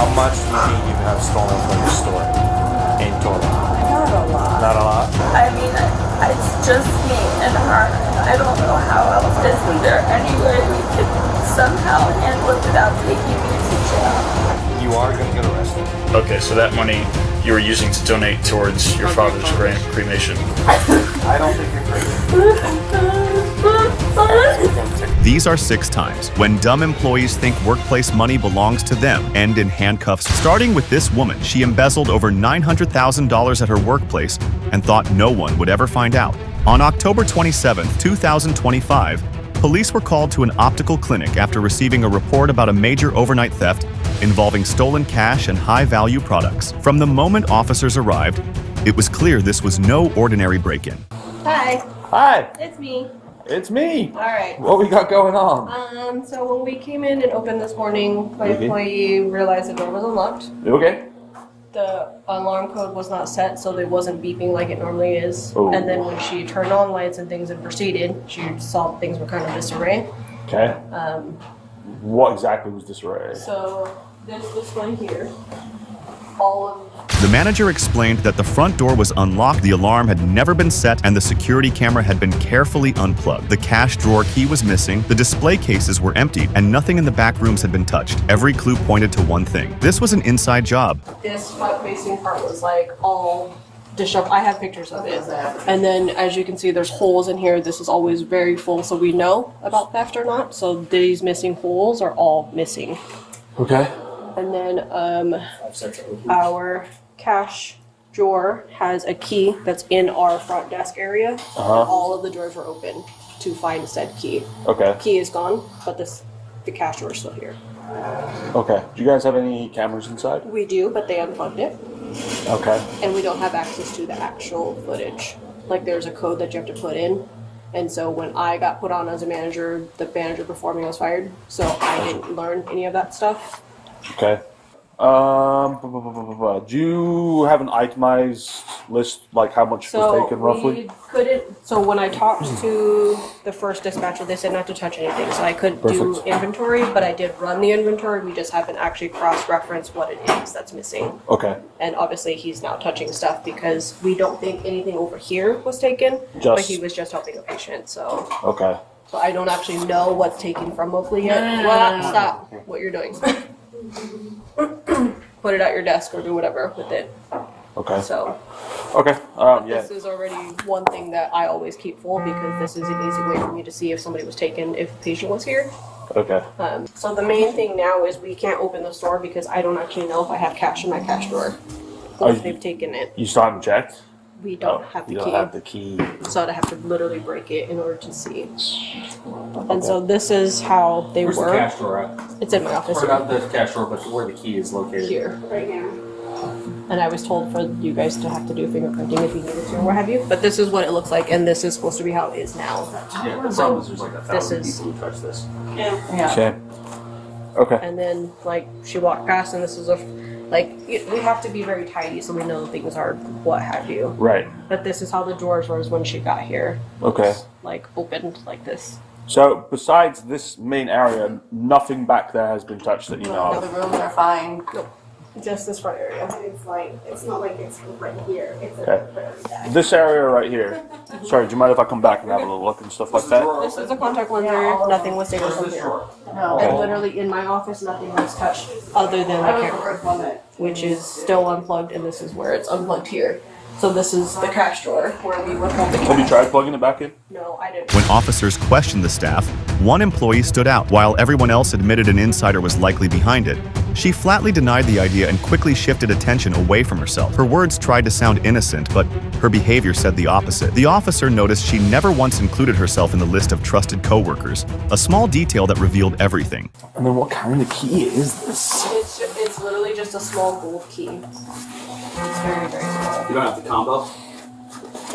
How much do you think you have stolen from the store in total? Not a lot. Not a lot? I mean, it's just me and her. I don't know how else. Isn't there any way we could somehow handle it without taking me to jail? You are going to get arrested. Okay, so that money you were using to donate towards your father's cremation. I don't think you're crazy. These are 6 times when dumb employees think workplace money belongs to them end in handcuffs. Starting with this woman, she embezzled over $900,000 at her workplace and thought no one would ever find out. On October 27, 2025, police were called to an optical clinic after receiving a report about a major overnight theft involving stolen cash and high-value products. From the moment officers arrived, it was clear this was no ordinary break-in. Hi, Hi, it's me. it's me. All right. What we got going on? So when we came in and opened this morning, my employee realized the door was unlocked. You okay? The alarm code was not set, so it wasn't beeping like it normally is. Oh. And then when she turned on lights and things and proceeded, she saw things were kind of disarray. Okay. What exactly was disarray? So this display here, all of The manager explained that the front door was unlocked, the alarm had never been set, and the security camera had been carefully unplugged. The cash drawer key was missing, the display cases were emptied, and nothing in the back rooms had been touched. Every clue pointed to one thing. This was an inside job. this front-facing part was like all disheveled. I have pictures of it. And then as you can see, there's holes in here. This is always very full, so we know about theft or not. So these missing holes are all missing. Okay. And then our cash drawer has a key that's in our front desk area. All of the drawers were open to find said key. Okay. Key is gone, but the cash drawer is still here. Okay. Do you guys have any cameras inside? We do, but they unplugged it. Okay. And we don't have access to the actual footage. Like there's a code that you have to put in. And so when I got put on as a manager, the manager before me was fired. So I didn't learn any of that stuff. Okay. Do you have an itemized list, like how much was taken roughly? we couldn't. So when I talked to the first dispatcher, they said not to touch anything. So I couldn't do Perfect. inventory, but I did run the inventory. We just haven't actually cross-referenced what it is that's missing. Okay. And obviously he's now touching stuff because we don't think anything over here was taken, but Just- he was just helping a patient. So Okay. I don't actually know what's taken from Oakley yet. Well, stop what you're doing. Put it at your desk or do whatever with it. Okay. So Okay. Yeah. this is already one thing that I always keep full because this is an easy way for me to see if somebody was taken, if a patient was here. Okay. So the main thing now is we can't open the store because I don't actually know if I have cash in my cash drawer. Or if they've taken it. You still haven't checked? We don't have the You key. don't have the key. So I'd have to literally break it in order to see. And so this is how they Where's were. the cash drawer at? It's in my office Or not the cash drawer, but where the key is located. here, right here. And I was told for you guys to have to do fingerprinting if you needed to or what have you. But this is what it looks like, and this is supposed to be how it is now. Yeah, the problem is there's like 1,000 This is- people who touch this. Yeah. Okay. Okay. And then like she walked past, and this is we have to be very tidy so we know things are what have you. Right. But this is how the drawers was when she got here. Okay. Like opened like this. So besides this main area, nothing back there has been touched that you know No, of. the rooms are fine. Just this front area. It's not like it's right here. It's Okay. This area right here. Sorry, do you mind if I come back and have a little look and stuff like that? This is a contact lenser. Nothing was taken from here. No. And literally in my office, nothing was touched other than the camera, which is still unplugged, and this is where it's unplugged here. So this is the cash drawer where we would hold the Have you cash. tried plugging it back in? No, I didn't. When officers questioned the staff, one employee stood out. While everyone else admitted an insider was likely behind it, she flatly denied the idea and quickly shifted attention away from herself. Her words tried to sound innocent, but her behavior said the opposite. The officer noticed she never once included herself in the list of trusted coworkers, a small detail that revealed everything. And then what kind of key is this? It's literally just a small gold key. It's very, very small. You don't have the combo?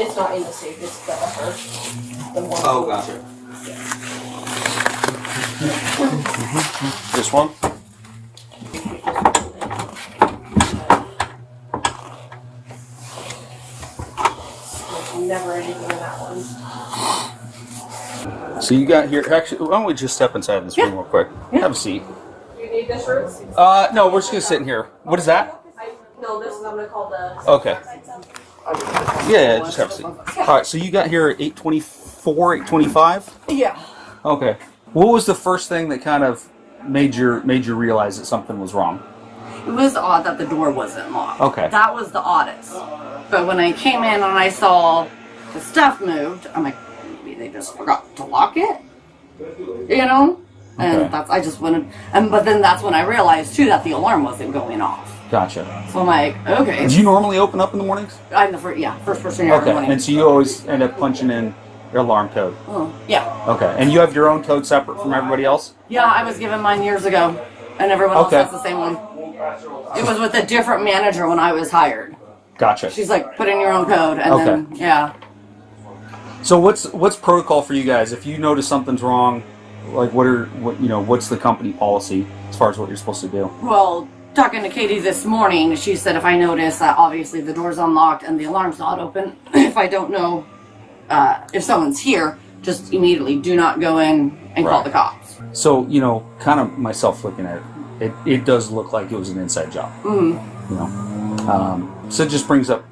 It's not in the safe, it's the upper. The one. Oh, gotcha. This one? There's never anything in that one. So you got here, actually, why don't we just step inside this room real quick? Have a seat. You need take this room? No, we're just gonna sit in here. What is that? No, this is, I'm gonna call the... Okay. Yeah, just have a seat. Alright, so you got here at 8:24, 8:25? Yeah. Okay. What was the first thing that kind of made you realize that something was wrong? It was odd that the door wasn't locked. Okay. That was the oddest. But when I came in and I saw the stuff moved, I'm like, maybe they just forgot to lock it? You know? And Okay. I just wanted, but then that's when I realized too that the alarm wasn't going off. Gotcha. So I'm like, okay. Do you normally open up in the mornings? I'm the first person here every Okay. morning. And so you always end up punching in your alarm code? Oh, yeah. Okay. And you have your own code separate from everybody else? Yeah, I was given mine years ago. And everyone else Okay. has the same one. It was with a different manager when I was hired. Gotcha. She's like, put in your own code. And Okay. then, yeah. So what's protocol for you guys? If you notice something's wrong, like what's the company policy as far as what you're supposed to do? Well, talking to Katie this morning, she said if I notice that obviously the door's unlocked and the alarm's not open, if I don't know if someone's here, just immediately do not go in and call Right. the cops. So, kind of myself looking at it, it does look like it was an inside job. Mm-hmm. So it just brings up,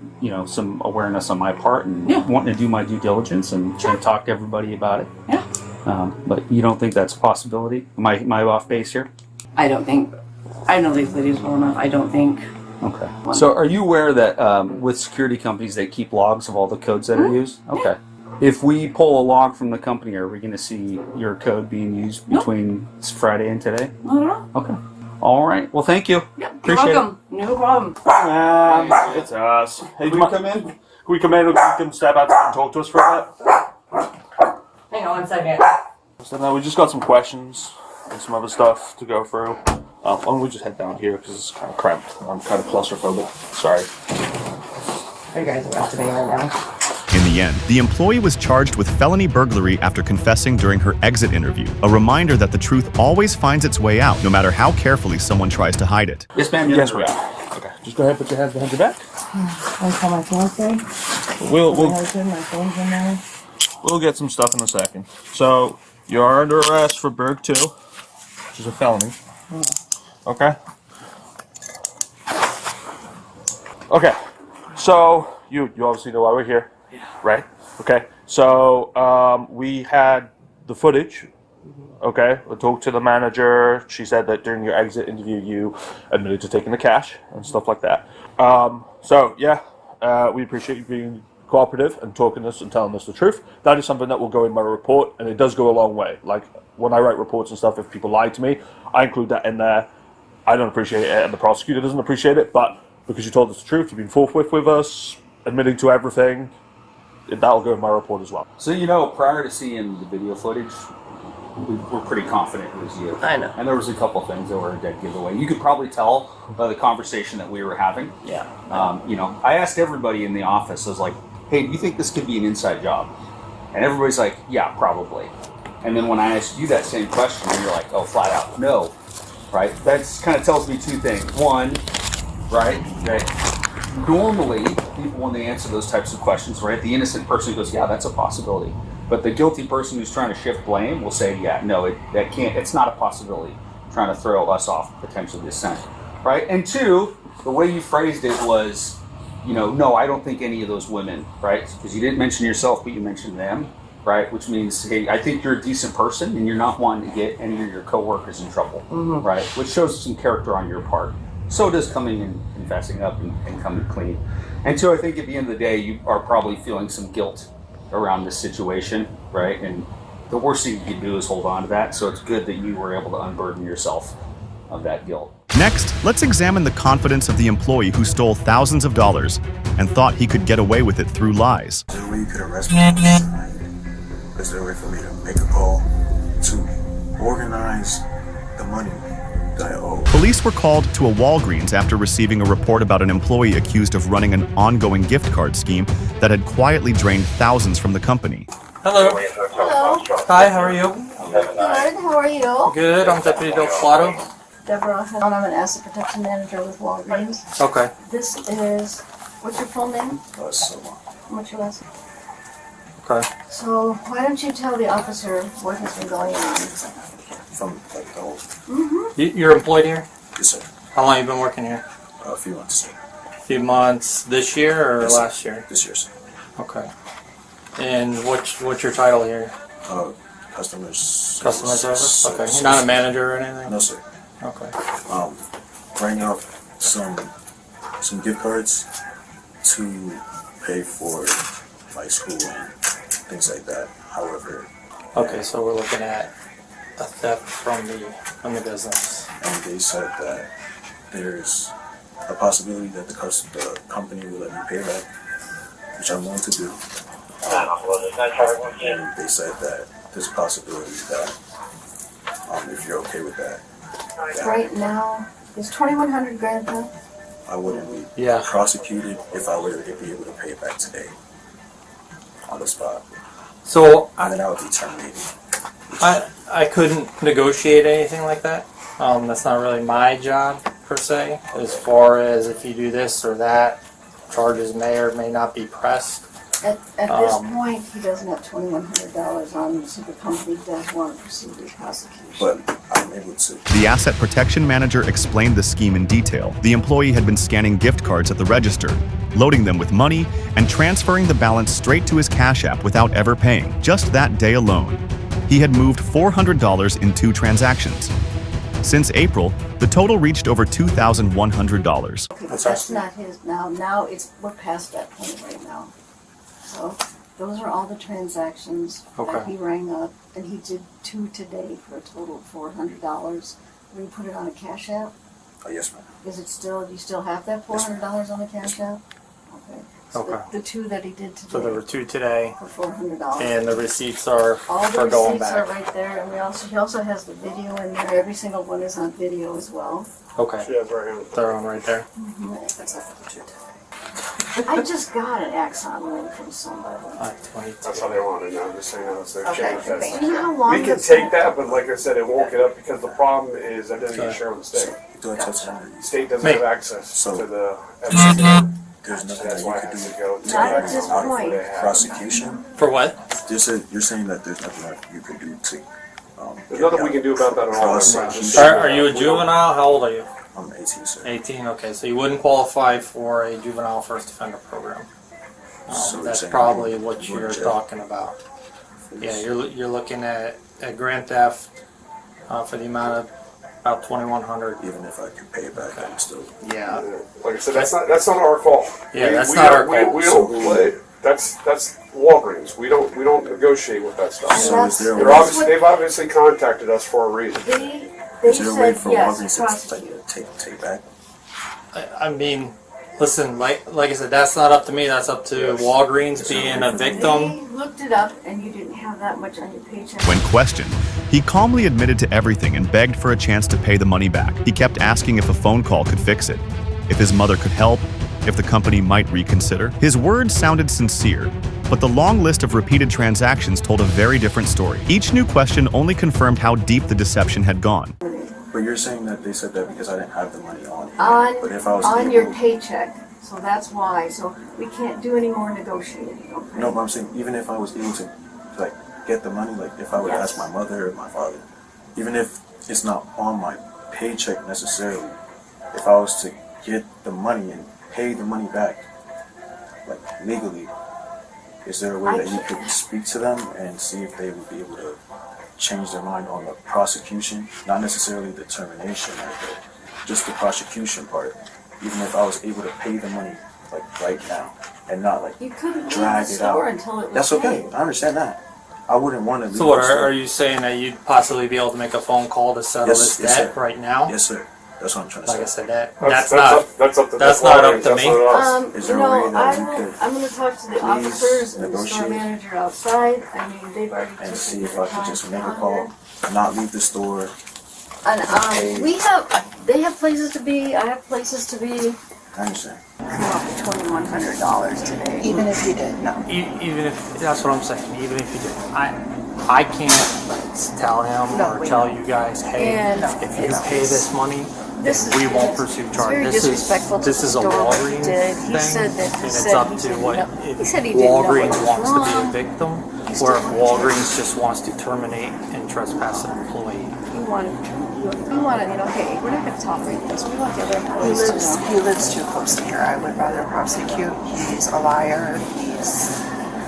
some awareness on my part and Yeah. wanting to do my due diligence and try to talk to everybody about it. Yeah. But you don't think that's a possibility? Am I off base here? I don't know these ladies well enough. I don't think. Okay. So are you aware that with security companies, they keep logs of all the codes that are used? Okay. If we pull a log from the company, are we going to see your code being used between Friday and today? I don't know. Okay. All right. Well, thank you. Yeah, Appreciate you're welcome. No problem. It's us. Hey, Can we come in? Can we come in and you can step out and talk to us for a bit? Hang on one second. So now we just got some questions and some other stuff to go through. Why don't we just head down here because it's kind of cramped. I'm kind of claustrophobic. Sorry. Are you guys arresting right now? In the end, the employee was charged with felony burglary after confessing during her exit interview, a reminder that the truth always finds its way out, no matter how carefully someone tries to hide it. Yes, ma'am. Yes, we are. Okay. Just go ahead, put your hands behind your back. I call my fiance. We'll My husband, my phone's in there. we'll get some stuff in a second. So you are under arrest for Burg 2, which is a felony. Okay. Okay. So you obviously know why we're here. Right? Okay. So we had the footage. Okay. We talked to the manager. She said that during your exit interview you admitted to taking the cash and stuff like that. So yeah, we appreciate you being cooperative and talking to us and telling us the truth. That is something that will go in my report, and it does go a long way. Like when I write reports and stuff, if people lie to me, I include that in there. I don't appreciate it, and the prosecutor doesn't appreciate it, but because you told us the truth, you've been forthwith with us, admitting to everything, that'll go in my report as well. So, prior to seeing the video footage, we were pretty confident it was you. I know. And there was a couple things that were a dead giveaway. You could probably tell by the conversation that we were having. Yeah. I asked everybody in the office, I was like, hey, do you think this could be an inside job? And everybody's like, yeah, probably. And then when I asked you that same question, you're like, oh, flat out, no. Right? That kind of tells me two things. One, right, that normally people, when they answer those types of questions, right, the innocent person goes, yeah, that's a possibility. But the guilty person who's trying to shift blame will say, yeah, no, it's not a possibility. Trying to throw us off potentially the scent. Right? And two, the way you phrased it was, no, I don't think any of those women, right? Because you didn't mention yourself, but you mentioned them, right? Which means, hey, I think you're a decent person and you're not wanting to get any of your coworkers in trouble, right? Which shows some character on your part. So does coming and confessing up and coming clean. And two, I think at the end of the day, you are probably feeling some guilt around this situation, right? And the worst thing you can do is hold on to that. So it's good that you were able to unburden yourself of that guilt. Next, let's examine the confidence of the employee who stole thousands of dollars and thought he could get away with it through lies. Is there a way you could arrest me tonight? Is there a way for me to make a call to organize the money that I owe? Police were called to a Walgreens after receiving a report about an employee accused of running an ongoing gift card scheme that had quietly drained thousands from the company. Hello. Hello. Hi, how are you? Good. How are you? Good. I'm Deputy Del Flato. Deborah. I'm an asset protection manager with Walgreens. Okay. This is, what's your full name? So What's your last name? Okay. So why don't you tell the officer what has been going on? from like the whole. You're employed here? Yes, sir. How long you been working here? A few months, sir. A few months this year or Yes, sir. last year? This year, sir. Okay. And what's your title here? Customer service? Okay. You're not a manager or anything? No, sir. Okay. Bring up some gift cards to pay for like school and things like that. However. Okay, so we're looking at a theft from the business. And they said that there's a possibility that the company will let me pay back, which I'm willing to do. And they said that there's a possibility that if you're okay with that, Right now, is 2,100 grand though? I wouldn't be Yeah. prosecuted if I were to be able to pay it back today on the spot. So And then I would be terminated. I couldn't negotiate anything like that. That's not really my job per se. As far as if you do this or that, charges may or may not be pressed. At this point, he doesn't have $2,100 on him, so the company does want to pursue the prosecution. But I'm able to. The asset protection manager explained the scheme in detail. The employee had been scanning gift cards at the register, loading them with money, and transferring the balance straight to his Cash App without ever paying. Just that day alone, he had moved $400 in 2 transactions. Since April, the total reached over $2,100. Okay, but that's not his now. Now we're past that point right now. So those are all the transactions that he rang up, and he did 2 today for a total of $400. Will you put it on a Cash App? Oh, yes, ma'am. Is it still? Do you still have that $400 on the Cash App? Okay. So Okay. the 2 that he did today. So there were 2 today, for $400. and the receipts are All the for going receipts back. are right there, and he also has the video in there. Every single one is on video as well. Okay. They're on right there. I just got an Axon link from somebody. 22. That's how they want it now. Just saying that it's their change. Do you know how long We can it's take that, but like I said, it won't get up because the problem is I didn't get share with the state. Do I touch on The state doesn't Me. have access to the There's nothing that's that why you it could has do to go to Not at this the point. prosecution? For what? You're saying that there's nothing that you could do to. There's nothing we can do about that at all. Prosecution. Are you a juvenile? How old are you? I'm 18, sir. 18. Okay, so you wouldn't qualify for a juvenile first offender program. So you're That's saying probably you what go to you're jail talking about. Yeah, you're looking at grand theft for the amount of about $2,100. Even if I could pay it back, I'm still. Yeah. Like I said, that's not our fault. Yeah, that's not our fault. We don't play. That's Walgreens. We don't negotiate with that stuff. So is there a They've obviously contacted us for a reason. They Is there a way said for yes, Walgreens prosecute. to take back? I mean, listen, like I said, that's not up to me. That's up to Walgreens being a victim. They looked it up, and you didn't have that much on your paycheck. When questioned, he calmly admitted to everything and begged for a chance to pay the money back. He kept asking if a phone call could fix it, if his mother could help, if the company might reconsider. His words sounded sincere, but the long list of repeated transactions told a very different story. Each new question only confirmed how deep the deception had gone. But you're saying that they said that because I didn't have the money on hand. But if I was On able, your paycheck, so that's why. So we can't do any more negotiating. Okay? No, but I'm saying even if I was able to like get the money, like if I would ask my mother or my father, even if it's not on my paycheck necessarily, if I was to get the money and pay the money back, like legally, is there a way that you could speak to them and see if they would be able to change their mind on the prosecution, not necessarily the termination, but just the prosecution part? Even if I was able to pay the money like right now and not like You couldn't leave the drag it out. store until it was That's okay. paid. I understand that. I wouldn't want to leave. So what the store. are you saying that you'd possibly be able to make a phone call to settle this debt sir. right now? Yes, sir. That's what I'm trying to Like I say. said, that's That's up to that's the not up Walgreens, to that's me. not us. Is there a way that you could I'm going to talk to the please officers and the store negotiate manager outside. I mean, they've already and taken see if their I could time just make a down call, not leave the store? And they have places to be. I have places to be. I understand. Come up with $2,100 today. Even if you did, no. Even if that's what I'm saying. Even if you did, I can't tell him No, or we tell know. you guys, hey, And if you pay this money, This then we is- won't pursue It's charges. very disrespectful to This the is a store what he Walgreens did. thing, He said that and it's he up said to he what didn't know- if he said he didn't know what Walgreens was wants to be a wrong. victim, He or still if wanted Walgreens just wants to terminate and trespass an employee. He want to, hey, we're not going to tolerate this. We want the other employees to know. He lives too close to here. I would rather prosecute. He's a liar. He's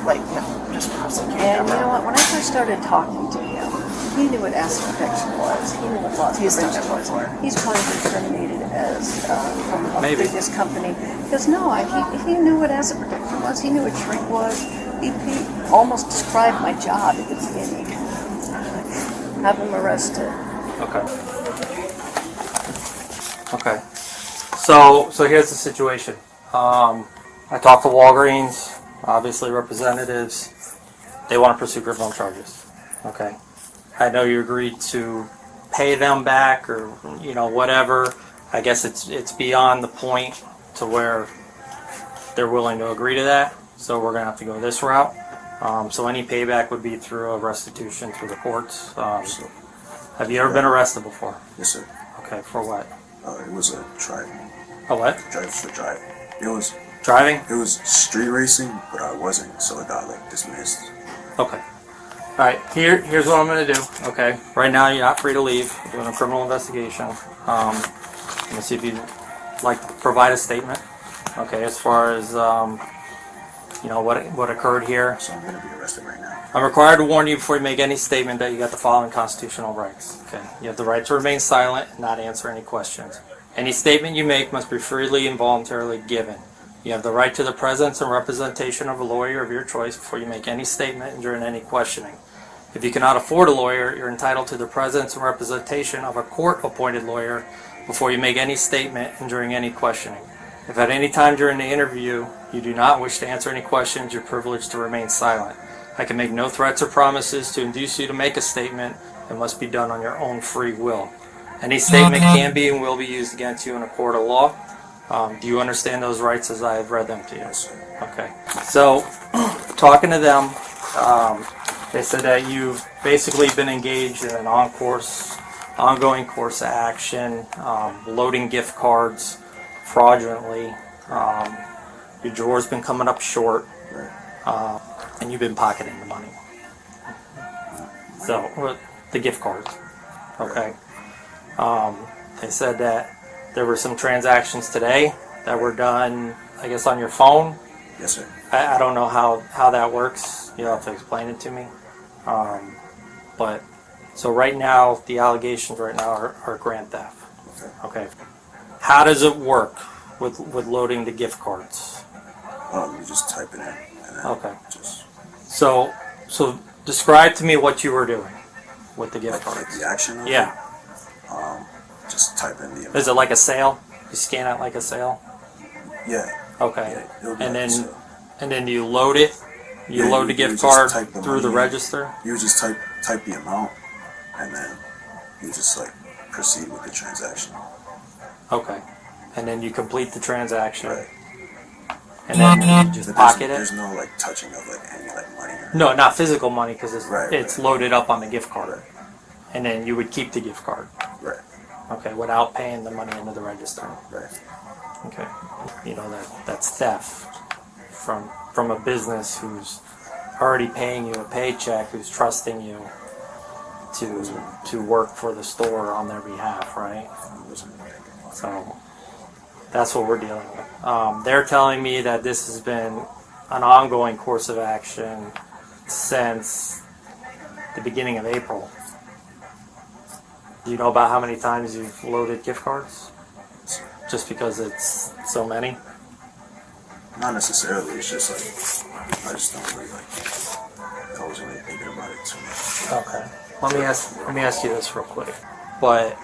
like, no, just prosecute. And you know what? When I first started talking to him, he knew what asset protection was. He knew what loss He's done prevention it was. before. He's probably been terminated as from a Maybe. previous company. Because no, he knew what asset protection was. He knew what shrink was. He almost described my job at the beginning. Have him arrested. Okay. Okay. So here's the situation. I talked to Walgreens, obviously representatives. They want to pursue criminal charges. Okay. I know you agreed to pay them back or whatever. I guess it's beyond the point to where they're willing to agree to that. So we're gonna have to go this route. So any payback would be through a restitution through the courts. Have you ever been arrested before? Yes, sir. Okay, for what? It was a drive. A what? Drive for drive. It was driving. It was street racing, but I wasn't, so it got like dismissed. Okay. All right. Here's what I'm gonna do. Okay. Right now, you're not free to leave. We're doing a criminal investigation. Let me see if you'd like to provide a statement. Okay, as far as what occurred here. So I'm gonna be arrested right now. I'm required to warn you before you make any statement that you got the following constitutional rights. Okay. You have the right to remain silent and not answer any questions. Any statement you make must be freely and voluntarily given. You have the right to the presence and representation of a lawyer of your choice before you make any statement and during any questioning. If you cannot afford a lawyer, you're entitled to the presence and representation of a court-appointed lawyer before you make any statement and during any questioning. If at any time during the interview you do not wish to answer any questions, you're privileged to remain silent. I can make no threats or promises to induce you to make a statement. It must be done on your own free will. Any statement can be and will be used against you in a court of law. Do you understand those rights as I have read them to you? Yes, sir. Okay. So, talking to them, they said that you've basically been engaged in an ongoing course of action, loading gift cards fraudulently. Your drawer's been coming up short, and you've been pocketing the money. So, the gift cards. Okay. They said that there were some transactions today that were done, I guess, on your phone. Yes, sir. I don't know how that works. You'll have to explain it to me. But so right now, the allegations right now are grand theft. Okay. How does it work with loading the gift cards? You just type it in. And then Okay. Just So describe to me what you were doing with the gift like cards. the action. Of Yeah. It, just type in the amount. Is it like a sale? You scan it like a sale? Yeah. Okay. Yeah, it'll be And like then a sale. and then you load it. You Yeah, load the you gift just card type the through the money in. register. You just type the amount, and then you just like proceed with the transaction. Okay. And then you complete the transaction. Right. And then you just But pocket there's it. no like touching of like any like money. Or No, not physical money because it's Right, it's right. loaded up on the gift card. Right. And then you would keep the gift card. Right. Okay, without paying the money into the register. Right. Okay. That's theft from a business who's already paying you a paycheck, who's trusting you to work for the store on their behalf, right? So that's what we're dealing with. They're telling me that this has been an ongoing course of action since the beginning of April. Do you know about how many times you've loaded gift cards? Just because it's so many? Not necessarily. It's just like I just don't really like. I wasn't really thinking about it too much. Okay. Let me ask you this real quick. But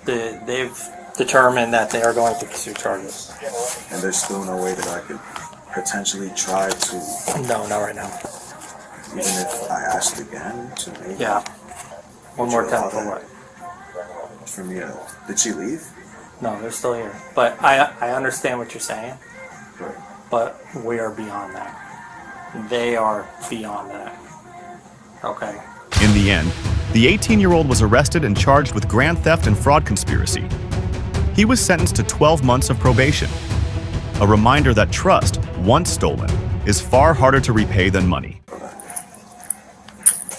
they've determined that they are going to pursue charges. And there's still no way that I could potentially try to. No, not right now. Even if I asked again to maybe. Yeah. One more time allow for that what? For me to. Did she leave? No, they're still here. But I understand what you're saying. Right. But we are beyond that. They are beyond that. Okay. In the end, the 18-year-old was arrested and charged with grand theft and fraud conspiracy. He was sentenced to 12 months of probation. A reminder that trust, once stolen, is far harder to repay than money.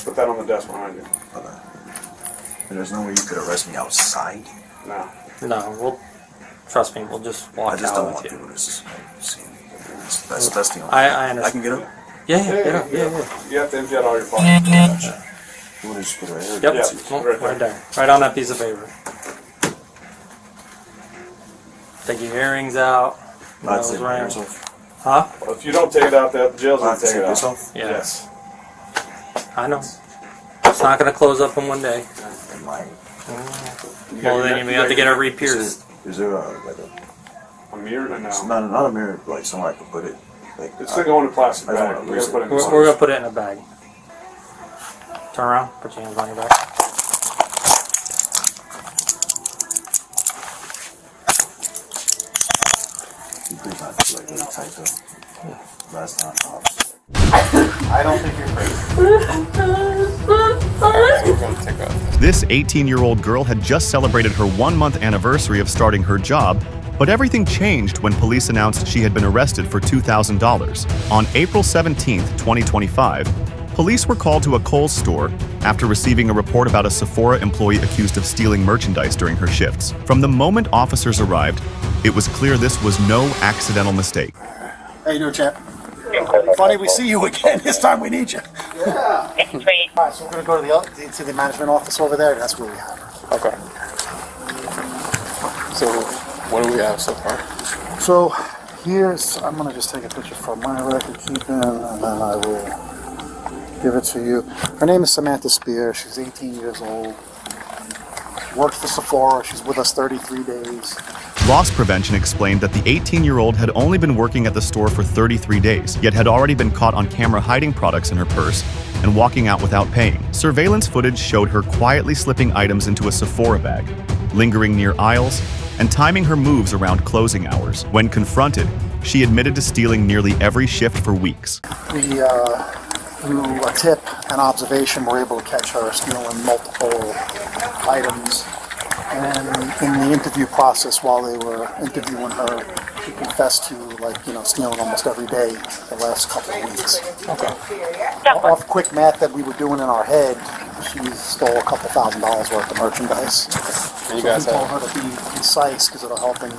Put that on the desk behind you. There's no way you could arrest me outside. No. No, trust me, we'll just walk I just out don't with want you. people to see me. That's the only. I understand. I can get up. Yeah. You have to empty out all your pockets. You want to just put it right here? Yep, Yeah, well, right there. right on that piece of paper. Take your earrings out. Not nose take my ring. ears off. Huh? Well, if you don't take it out, the jail's I gonna have to take take it this out. off? Yeah. Yes. I know. It's not going to close up in one day. And like, Well, then you have to get it re-pierced. is there like A mirror? it's No. not a mirror, like somewhere I can put it? Like, It's gonna go in a plastic I don't bag. wanna We lose gotta put it in We're going to put it in a bag. Turn around. Put your hands on your back. you please not like really tight though. Last time. I don't think you're crazy. So we're gonna take off. This 18-year-old girl had just celebrated her 1-month anniversary of starting her job, but everything changed when police announced she had been arrested for $2,000. On April 17, 2025, police were called to a Kohl's store after receiving a report about a Sephora employee accused of stealing merchandise during her shifts. From the moment officers arrived, it was clear this was no accidental mistake. How you doing, champ? Funny we see you again. This time we need you. Yeah. All right, so we're gonna go to the management office over there. That's where we have her. Okay. So what do we have so far? So I'm gonna just take a picture for my record keeping, and then I will give it to you. Her name is Samantha Spear. She's 18 years old. Works for Sephora. She's with us 33 days. Loss prevention explained that the 18-year-old had only been working at the store for 33 days, yet had already been caught on camera hiding products in her purse and walking out without paying. Surveillance footage showed her quietly slipping items into a Sephora bag, lingering near aisles, and timing her moves around closing hours. When confronted, she admitted to stealing nearly every shift for weeks. We, through a tip and observation, were able to catch her stealing multiple items. And in the interview process, while they were interviewing her, she confessed to, stealing almost every day the last couple of weeks. Okay. Off quick math that we were doing in our head, she stole a couple $1,000s worth of merchandise. And you guys so we told her to be concise because it'll help in,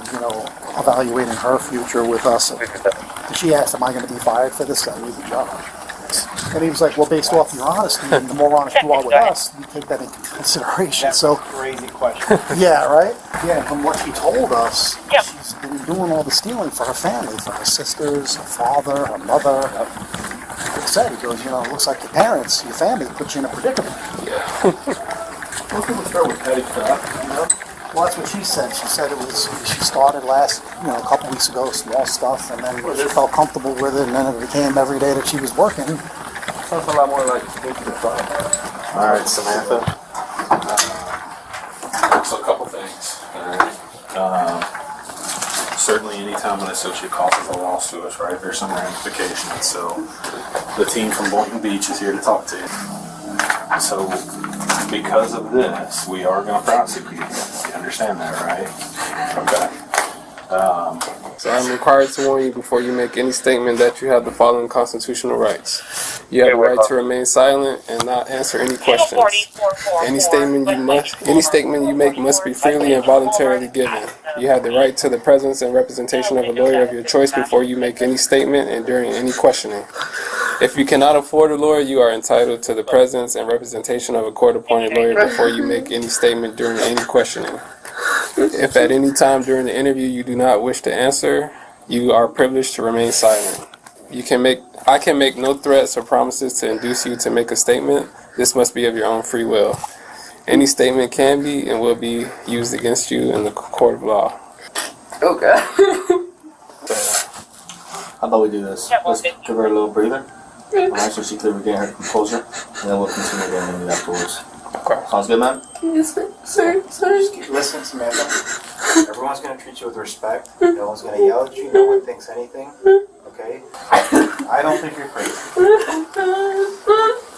evaluating her future with us. And she asked, "Am I going to be fired for this? I need the job." And he was like, "Well, based off your honesty, and the more honest you are with us, we take that into consideration." That's so a crazy question. yeah, right? Yeah, from what she told us, she's been doing all the stealing for her family, for her sisters, her father, her mother. Like I said, he goes, it looks like your parents, your family put you in a predicament. Yeah. Most people start with petty stuff, Well, that's what she said. She said she started a couple weeks ago, small stuff, and then she felt comfortable with it, and then it became every day that she was working. Sounds a lot more like the fun. All right, Samantha. So a couple things. All right. Certainly, anytime an associate causes a loss to us, right? There's some ramifications. So the team from Boynton Beach is here to talk to you. So because of this, we are going to prosecute you. You understand that, right? Okay. So I'm required to warn you before you make any statement that you have the following constitutional rights. You have the right to remain silent and not answer any questions. Any statement you make must be freely and voluntarily given. You have the right to the presence and representation of a lawyer of your choice before you make any statement and during any questioning. If you cannot afford a lawyer, you are entitled to the presence and representation of a court-appointed lawyer before you make any statement during any questioning. If at any time during the interview you do not wish to answer, you are privileged to remain silent. I can make no threats or promises to induce you to make a statement. This must be of your own free will. Any statement can be and will be used against you in the court of law. Okay. How about we do this? Let's give her a little breather. Alright, so she can regain her composure, and then we'll continue getting into afterwards. Okay. Sounds good, man? Yes, sir. Listen, Samantha. Everyone's going to treat you with respect. No one's going to yell at you. No one thinks anything. Okay? I don't think you're crazy.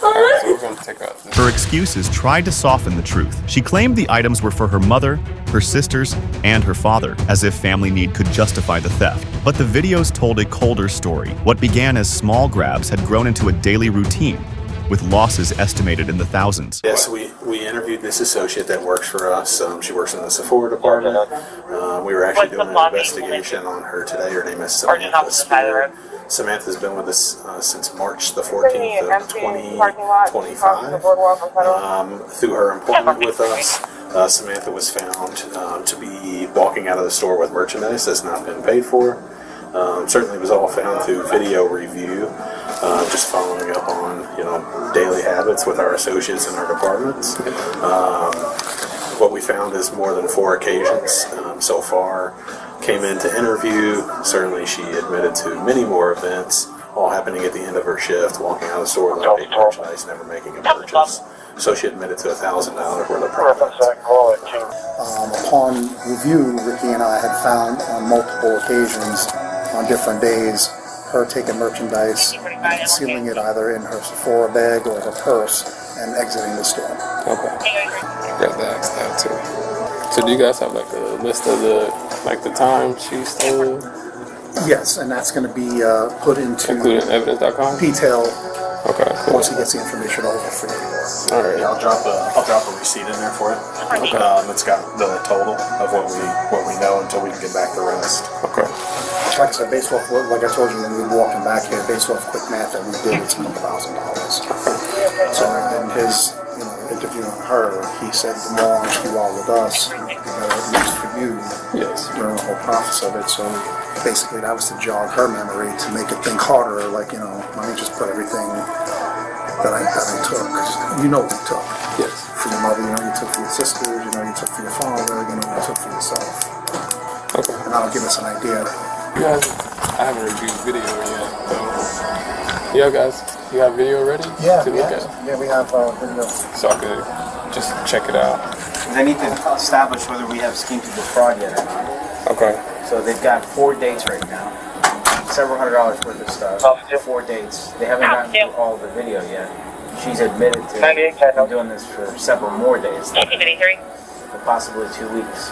Alright, so we're going to take out this. Her excuses tried to soften the truth. She claimed the items were for her mother, her sisters, and her father, as if family need could justify the theft. But the videos told a colder story. What began as small grabs had grown into a daily routine, with losses estimated in the thousands. Yes, we interviewed this associate that works for us. She works in the Sephora department. We were actually doing an investigation on her today. Her name is Samantha. Samantha's been with us since March the 14th of 2025. Through her employment with us, Samantha was found to be walking out of the store with merchandise that's not been paid for. Certainly was all found through video review, just following up on daily habits with our associates in our departments. What we found is more than 4 occasions so far came in to interview. Certainly she admitted to many more events, all happening at the end of her shift, walking out of the store without paid merchandise, never making a purchase. So she admitted to $1,000 worth of profits. Upon review, Ricky and I had found on multiple occasions, on different days, her taking merchandise, concealing it either in her Sephora bag or her purse, and exiting the store. Okay. Got to ask that too. So do you guys have like a list of the time she stole? Yes, and that's going to be put into including evidence.com detail. Okay, cool. Once he gets the information over for you. All right. Yeah, I'll drop a receipt in there for you. Okay. It's got the total of what we know until we can get back the rest. Okay. Like I said, based off, like I told you when we were walking back here, based off quick math that we did, it's $1,000. So in his interviewing her, he said the more honest you are with us, the better it is for you during the whole process of it. So basically that was to jog her memory, to make it think harder, like, let me just put everything that I took, because you know what you took. Yes. For your mother, you took for your sisters, you took for your father, you took for yourself. Okay. And that'll give us an idea. You guys, I haven't reviewed video yet, though. Yeah, guys, you have video ready Yeah, to look at? Yeah, we have video. So I could just check it out. They need to establish whether we have scheme to defraud yet or not. Okay. So they've got 4 dates right now. Several $100s worth of stuff. 4 dates. They haven't gotten through all the video yet. She's admitted to doing this for several more days. For possibly 2 weeks.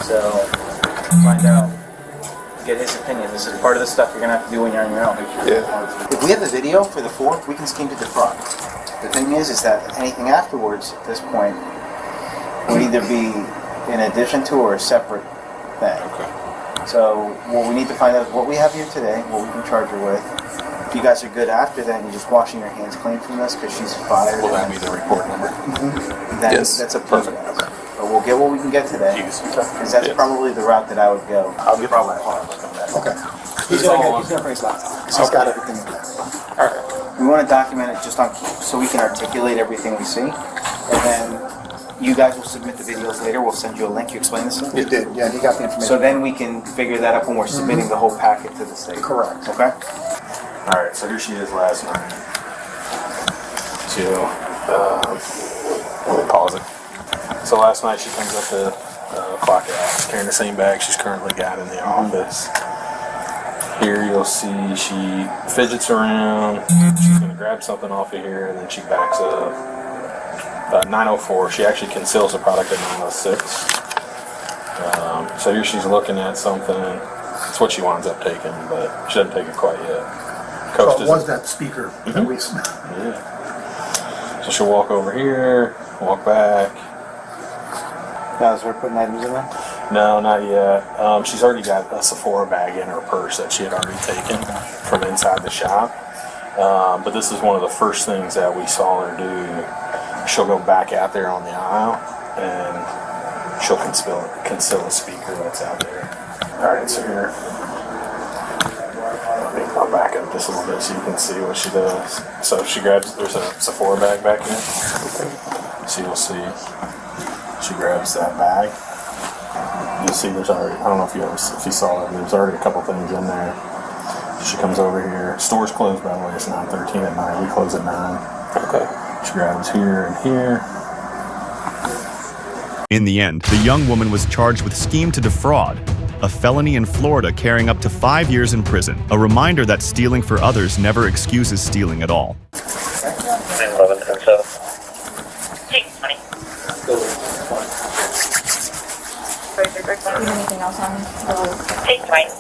So, find out. Get his opinion. This is part of the stuff you're going to have to do when you're on your own. Yeah. If we have the video for the 4th, we can scheme to defraud. The thing is that anything afterwards, at this point, would either be in addition to or a separate thing. Okay. So what we need to find out is what we have here today, what we can charge her with. If you guys are good after that and you're just washing your hands clean from this because she's fired. Will that be the report number? That's a perfect. But we'll get what we can get today. Because that's probably the route that I would go. I'll get all that. Okay. He's gonna bring his laptop. He's got everything in there. Alright. We want to document it just on so we can articulate everything we see. And then you guys will submit the videos later. We'll send you a link. You explain this to me? You did. Yeah, he got the information. So then we can figure that up when we're submitting the whole packet to the state. Correct. Okay? Alright, so here she is last night. Let me pause it. So last night she comes up to clock out, carrying the same bag she's currently got in the office. Here you'll see she fidgets around, she's going to grab something off of here, and then she backs up. 904, she actually conceals the product at 906. So here she's looking at something. It's what she winds up taking, but she doesn't take it quite yet. So it was that speaker that we Yeah. So she'll walk over here, walk back. Now, is we're putting items in there? No, not yet. She's already got a Sephora bag in her purse that she had already taken from inside the shop. But this is one of the first things that we saw her do. She'll go back out there on the aisle and she'll conceal a speaker that's out there. Alright, so here. I'll back up just a little bit so you can see what she does. So she grabs, there's a Sephora bag back here. So you'll see, she grabs that bag. You'll see there's already, I don't know if you saw it, there's already a couple things in there. She comes over here. Store's closed, by the way. It's 9:13 at night. We close at 9. Okay. She grabs here and here. In the end, the young woman was charged with scheme to defraud, a felony in Florida carrying up to 5 years in prison. A reminder that stealing for others never excuses stealing at all. 11 and 7. Take 20. Anything else on? Take 20.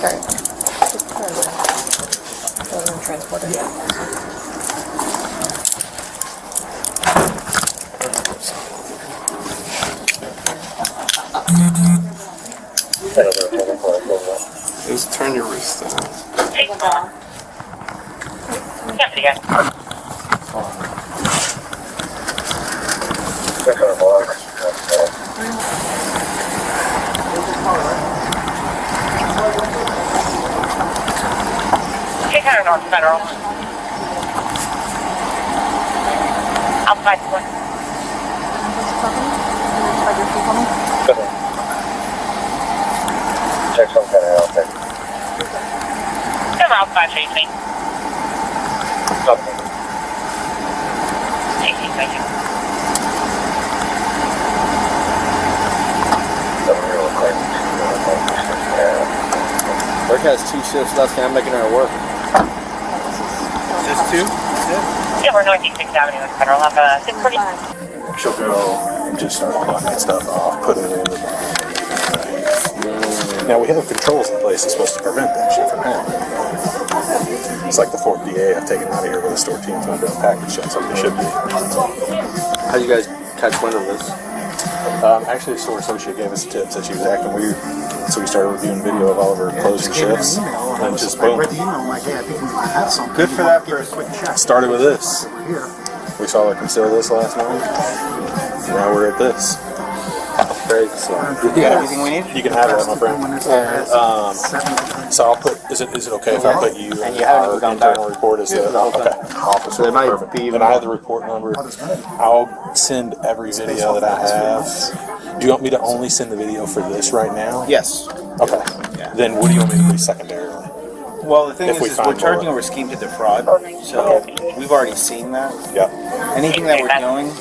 Alright. Transport it. Just turn your wrist down. Take them off. Deputy, guys. Take her North Federal. Outside one. Check some kind of outfit. Come outside facing. Thank you. Work has 2 shifts left. Can I make it her work? Just 2? Yeah, we're Northeast 6th Avenue in Federal. Have a 6:40. She'll go and just start plugging stuff off, put it in. Now we have controls in place that's supposed to prevent that shit from happening. It's like the 4th DA I've taken out of here with a store team to a package shots like they should be. How you guys catch wind of this? Actually, the store associate gave us tips that she was acting weird, so we started reviewing video of all of her closing shifts, and just boom. I read the email, I'm like, hey, I think we might have something. Good for that person. Started with this. We saw her conceal this last night. Now we're at this. Crazy. So you got everything we need? You can have that, my friend. So I'll put. Is it okay if I put you and in our internal report as the officer? They might be. And I have the report number. I'll send every video that I have. Do you want me to only send the video for this right now? Yes. Okay. Yeah. Then what do you want me to do secondarily? Well, the thing If is we we're find charging more. over scheme to defraud, so we've already seen that. Yep. Anything that we're doing,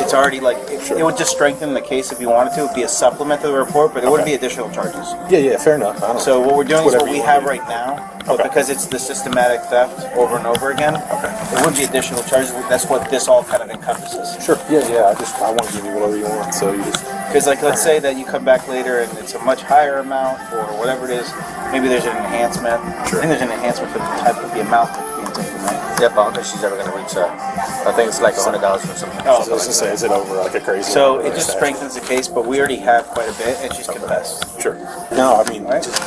it's already like, it would just strengthen the case if you wanted to. It would be a supplement to the report, but it wouldn't be additional charges. Yeah, fair enough. So what we're doing is Whatever what we you have want. right now, but because it's the systematic theft over and over again, it wouldn't be additional charges. That's what this all kind of encompasses. Sure. Yeah. I want to give you whatever you want. So you just. Because like, let's say that you come back later and it's a much higher amount or whatever it is. Maybe there's an enhancement. Sure. I think there's an enhancement for the type of the amount that's being taken, right? Yeah, but I don't think she's ever going to reach that. I think it's like $100 or something. Oh, So I was gonna say, is it over like a crazy? So number it just or strengthens the case, but we already have quite a bit, and she's confessed. Sure. No, I mean, just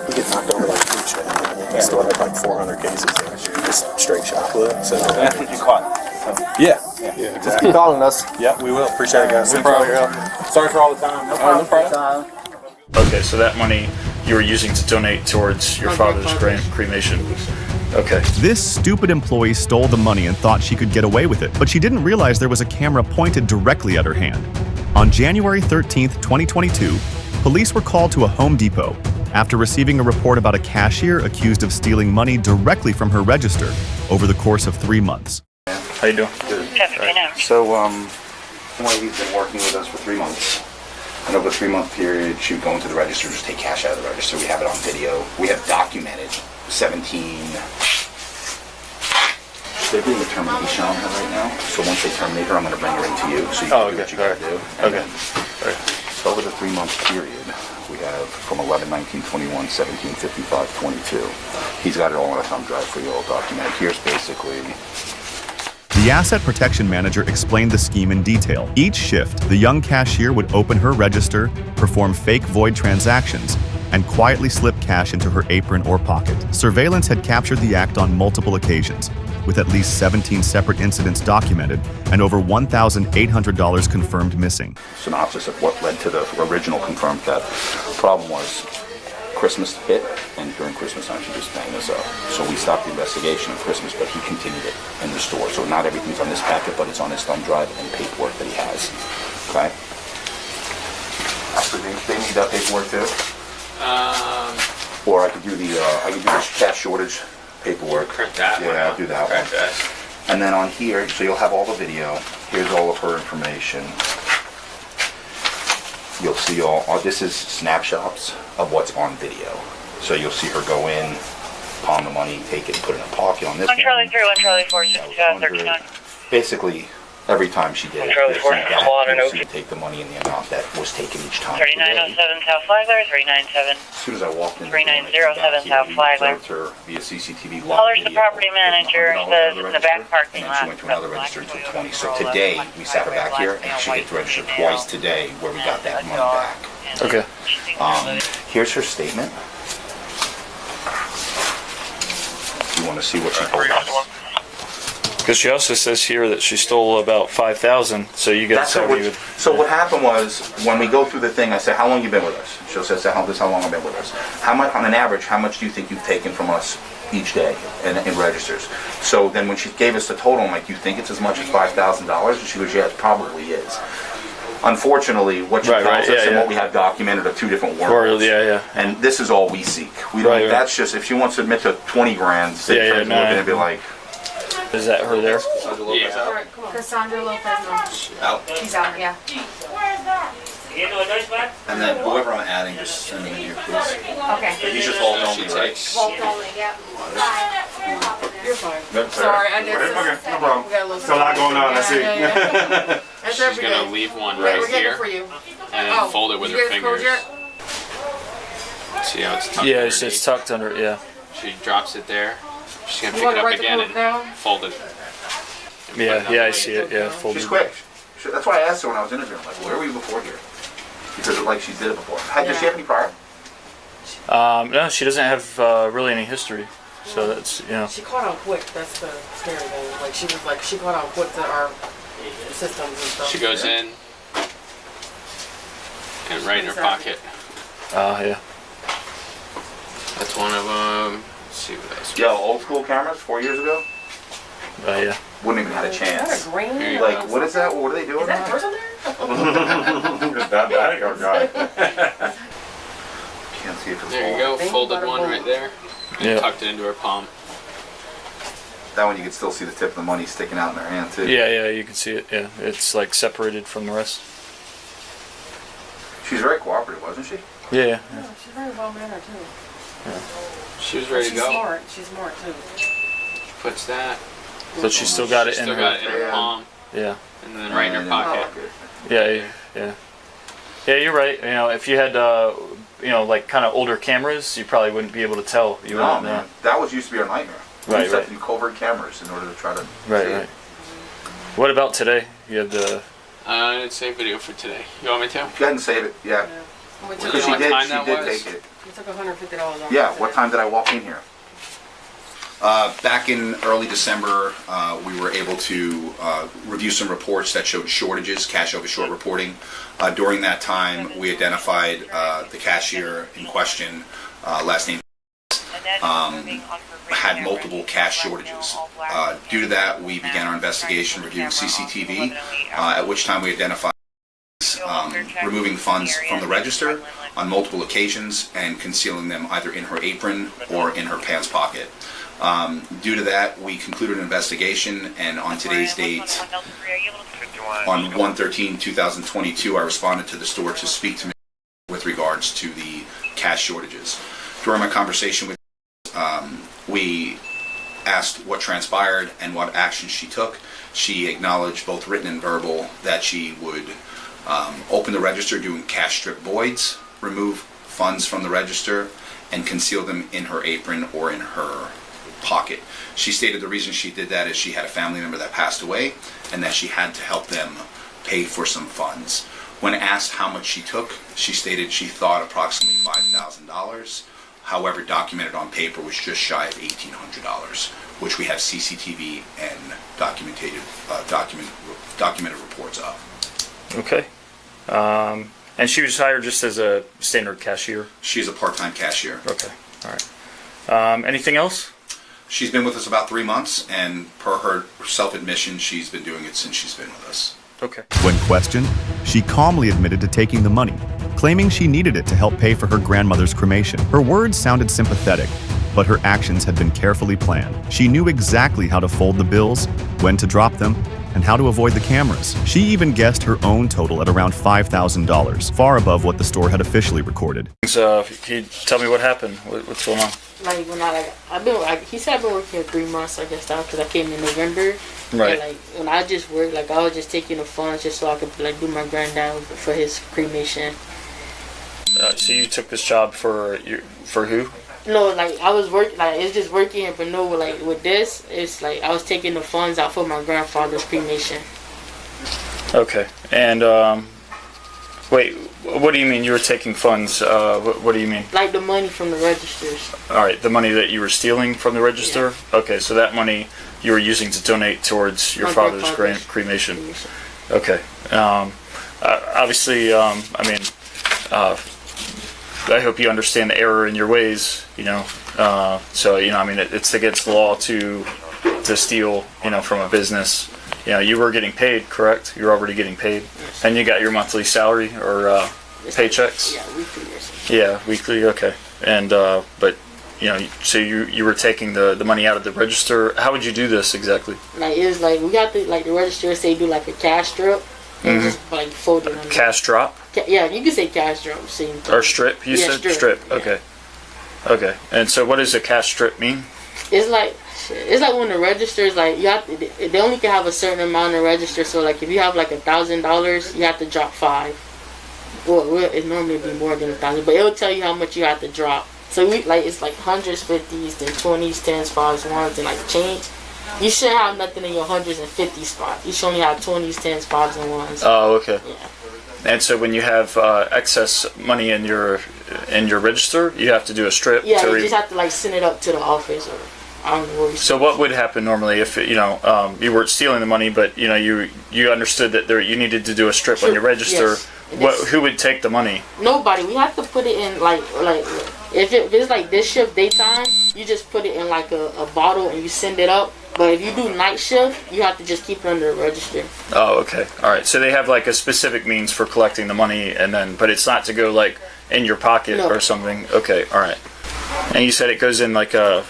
we get knocked over like food shit. We still have like 400 cases last year, just straight shot with. So That's what you caught. So. yeah, Just exactly. keep calling us. Yeah, we will. Appreciate it, guys. No Thanks for all your problem. help. Sorry for all the time. No problem. Okay, so that money you were using to donate towards your father's cremation. Okay. This stupid employee stole the money and thought she could get away with it, but she didn't realize there was a camera pointed directly at her hand. On January 13th, 2022, police were called to a Home Depot after receiving a report about a cashier accused of stealing money directly from her register over the course of 3 months. How you doing? Good. So, he's been working with us for 3 months. And over a 3-month period, she would go into the register, just take cash out of the register. We have it on video. We have documented 17. They're doing a termination on her right now. So once they terminate her, I'm going to bring her into you. So you can do what you got to do. Okay. So over the 3-month period, we have from 11/19/21, 17/55, 22. He's got it all on a thumb drive for you all documented. Here's basically. The asset protection manager explained the scheme in detail. Each shift, the young cashier would open her register, perform fake void transactions, and quietly slip cash into her apron or pocket. Surveillance had captured the act on multiple occasions, with at least 17 separate incidents documented and over $1,800 confirmed missing. Synopsis of what led to the original confirmed theft. Problem was Christmas hit, and during Christmas time she just banged us up. So we stopped the investigation on Christmas, but he continued it in the store. So not everything's on this packet, but it's on his thumb drive and paperwork that he has. Okay? Actually, they need that paperwork too. Or I could do the cash shortage paperwork. Print that. Yeah, I'll do that one. And then on here, so you'll have all the video. Here's all of her information. You'll see all this is snapshots of what's on video. So you'll see her go in, pawn the money, take it, and put it in a pocket on this. Charlie 3, 1 Charlie 4, 69. Basically, every time she did it, Charlie she 4, come on and would take the money in the amount that was taken each time. 3907 South Flagler, 397. As soon as I walked in, 3907 South Flagler. her via CCTV. Colors the property manager says in the back parking And lot. then she went to another register and took 20. So today, we sat her back here, and she hit the register twice today where we got that money back. Okay. Here's her statement. You want to see what she told us? Because she also says here that she stole about 5,000. So you guys So what happened was, when we go through the thing, I say, how long you been with us? She'll say, this is how long I've been with us. How much, on an average, how much do you think you've taken from us each day in registers? So then when she gave us the total, I'm like, you think it's as much as $5,000? And she goes, yeah, it probably is. Unfortunately, what she tells us and what we have documented are two different worlds. And this is all we seek. We don't. That's just, if she wants to admit to 20 grand, they're going to be like. Is that her there? Yeah. Cassandra Lopez. Out. She's out, yeah. And then whoever I'm adding, just send them in here, please. Okay. He's just vault only, right? Vault only, yeah. You're fine. Good, Sorry, I just. Okay, no problem. We got a little Still a lot going on, I see. That's She's every gonna day. leave one Yeah, right we're getting here, it for you. and then fold it with you her guys close fingers. yet? See how it's tucked Yeah, underneath? it's tucked under. Yeah. She drops it there. She's gonna You pick want it to up write the again code and down? fold it. Yeah, I see it. Yeah, folded. She's quick. That's why I asked her when I was interviewing, like, where were you before here? Because like she did it before. Does she have any prior? No, she doesn't have really any history. So that's, She caught on quick. That's the scary thing. Like she caught on quick to our systems and stuff. She goes in and right in her pocket. Yeah. That's one of them. Let's see what else. Yo, old school cameras, 4 years ago? Yeah. Wouldn't even had a chance. Is that a green? Like, what is that? What are they doing? Is that a person there? That or God. Can't see if it's There you go. Folded one right there. And Yeah. tucked it into her palm. That one you can still see the tip of the money sticking out in her hand too. Yeah, you can see it. Yeah, it's like separated from the rest. She's very cooperative, wasn't she? Yeah. Yeah, she's very well mannered too. She was ready to She's go. smart. She's smart too. She puts that. So she still got it in Still her. got it in her palm. Yeah. And then right in her pocket. Yeah. Yeah, you're right. If you had, like kind of older cameras, you probably wouldn't be able to tell. You No, wouldn't man. know. That was used to be our nightmare. We Right, used to right. have to do covert cameras in order to try to see Right. it. What about today? You had the. I didn't save video for today. You want me to? Go ahead and save it, yeah. We took Because she what did time that was? take it. We took $150 off. Yeah, what time did I walk in here? Back in early December, we were able to review some reports that showed shortages, cash over short reporting. During that time, we identified the cashier in question, last name, had multiple cash shortages. Due to that, we began our investigation reviewing CCTV, at which time we identified removing funds from the register on multiple occasions and concealing them either in her apron or in her pants pocket. Due to that, we concluded an investigation, and on today's date, on 1/13/2022, I responded to the store to speak to me with regards to the cash shortages. During my conversation with we asked what transpired and what actions she took. She acknowledged, both written and verbal, that she would open the register doing cash strip voids, remove funds from the register, and conceal them in her apron or in her pocket. She stated the reason she did that is she had a family member that passed away and that she had to help them pay for some funds. When asked how much she took, she stated she thought approximately $5,000. However, documented on paper was just shy of $1,800, which we have CCTV and documented reports of. Okay. And she was hired just as a standard cashier? She's a part-time cashier. Okay. All right. Anything else? She's been with us about 3 months, and per her self-admission, she's been doing it since she's been with us. Okay. When questioned, she calmly admitted to taking the money, claiming she needed it to help pay for her grandmother's cremation. Her words sounded sympathetic, but her actions had been carefully planned. She knew exactly how to fold the bills, when to drop them, and how to avoid the cameras. She even guessed her own total at around $5,000, far above what the store had officially recorded. So, can you tell me what happened? What's going on? Like when he said I've been working here 3 months, I guess now, because I came in November. Right. And, like when I just worked, like I was just taking the funds just so I could like do my grind down for his cremation. So you took this job for who? No, like I was working, like it's just working, but no, like with this, it's like I was taking the funds out for my grandfather's cremation. Okay, and wait, what do you mean you were taking funds? What do you mean? Like the money from the registers. All right, the money that you were stealing from the register? Yeah. Okay, so that money you were using to donate towards your father's cremation. Okay. Obviously, I mean, I hope you understand the error in your ways, you know. So, you know, I mean, it's against the law to steal, you know, from a business. You know, you were getting paid, correct? You're already getting paid. Yes. And you got your monthly salary or paychecks? Yeah, weekly or something. Yeah, weekly, okay. And, but, you know, so you were taking the money out of the register. How would you do this exactly? Like, it was like, we got the register say do like a cash drop. And just like fold it on cash drop? Yeah, you can say cash drop. Same thing. Or strip, you said? Strip, yeah. Okay. Okay. And so what does a cash strip mean? It's like when the registers, like, you have to, they only can have a certain amount in register. So like if you have like $1,000, you have to drop 5. Well, it normally be more than 1,000, but it'll tell you how much you have to drop. So we like it's like hundreds, 50s, then 20s, 10s, 5s, 1s, and like change. You shouldn't have nothing in your 100s and 50s spot. You should only have 20s, 10s, 5s, and 1s. Oh, okay. Yeah. And so when you have excess money in your register, you have to do a strip. Yeah, you just have to like send it up to the office, or I don't know where. So what would happen normally if you know you weren't stealing the money, but you know you understood that you needed to do a strip on your register? Yes. Who would take the money? Nobody. We have to put it in like if it's like this shift daytime, you just put it in like a bottle and you send it up. But if you do night shift, you have to just keep it under the register. Oh, okay. All right. So they have like a specific means for collecting the money, but it's not to go like in your pocket or something. Okay. All right. And you said it goes in like a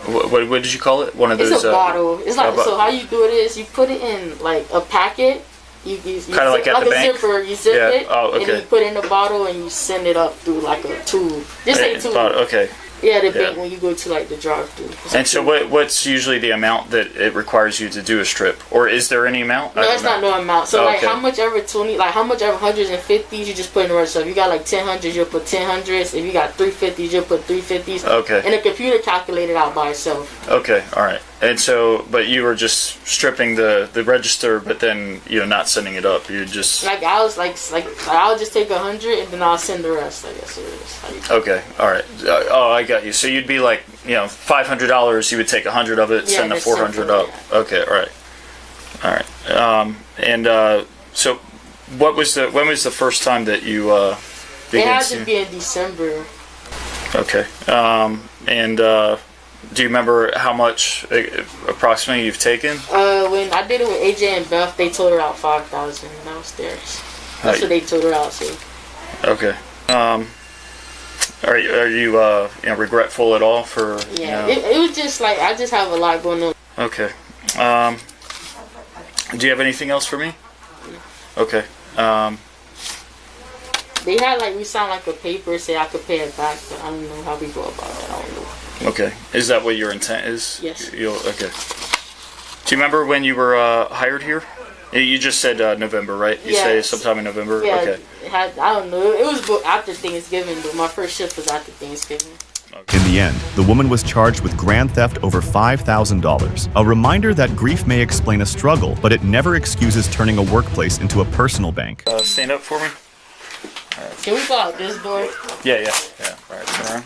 what did you call it? One of those. It's a bottle. It's like so. How you do it is you put it in like a packet. You kind of like at the bank. Zipper. You zip it. Oh, okay. And you put it in a bottle and you send it up through like a tube. Just say tube. Okay. Yeah, the bank when you go to like the drive-thru. And so what's usually the amount that it requires you to do a strip? Or is there any amount? No, it's not no amount. So like how much ever 100s and 50s, you just put in the register. If you got like 1000s, you'll put 1000s. If you got 350s, you'll put 350s. Okay. And the computer calculated out by itself. Okay, all right. And so, but you were just stripping the register, but then not sending it up. You just like I was like I'll just take 100 and then I'll send the rest. I guess it is. Okay, all right. I got you. So you'd be like $500. You would take 100 of it, send the 400 up. Yeah. Okay, all right. So when was the first time that you began? It had to be in December. Okay. Do you remember how much approximately you've taken? When I did it with AJ and Beth, they told her out 5,000 downstairs. That's what they told her out. So. Okay. Are you regretful at all for? Yeah. It was just like I just have a lot going on. Okay. Do you have anything else for me? Yeah. Okay. They had we signed like a paper say I could pay it back, but I don't know how we go about that. I don't know. Okay. Is that what your intent is? Yes. Okay. Do you remember when you were hired here? You just said November, right? You say sometime in November? Yeah. Okay. I don't know. It was after Thanksgiving, but my first shift was after Thanksgiving. In the end, the woman was charged with grand theft over $5,000. A reminder that grief may explain a struggle, but it never excuses turning a workplace into a personal bank. Stand up for me. Can we go out this door? Yeah. All right, turn around.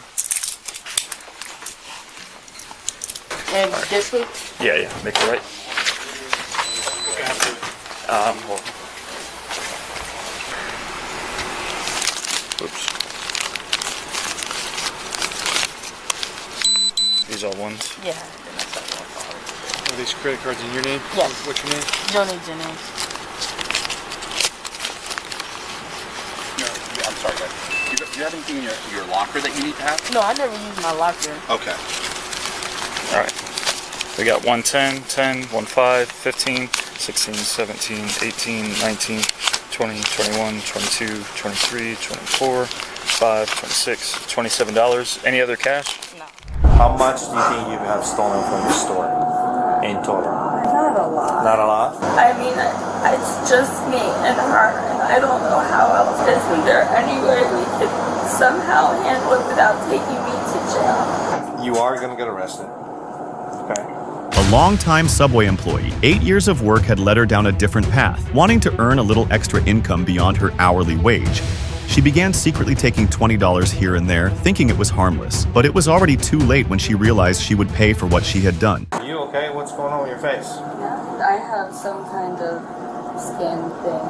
And this way? Yeah. Make it right. Hold on. Oops. These all ones? Yeah. Are these credit cards in your name? Yes. What's your name? Joni Jennings. No, I'm sorry, guys. Do you have anything in your locker that you need to have? No, I never use my locker. Okay. All right. We got 110, 10, 15, 15, 16, 17, 18, 19, 20, 21, 22, 23, 24, 5, 26, $27. Any other cash? How much do you think you have stolen from the store in total? Not a lot. Not a lot? I mean, it's just me and her, and I don't know how else. Isn't there any way we could somehow handle it without taking me to jail? You are gonna get arrested. Okay. A longtime Subway employee, 8 years of work had led her down a different path, wanting to earn a little extra income beyond her hourly wage. She began secretly taking $20 here and there, thinking it was harmless. But it was already too late when she realized she would pay for what she had done. Are you okay? What's going on with your face? Yeah, I have some kind of skin thing.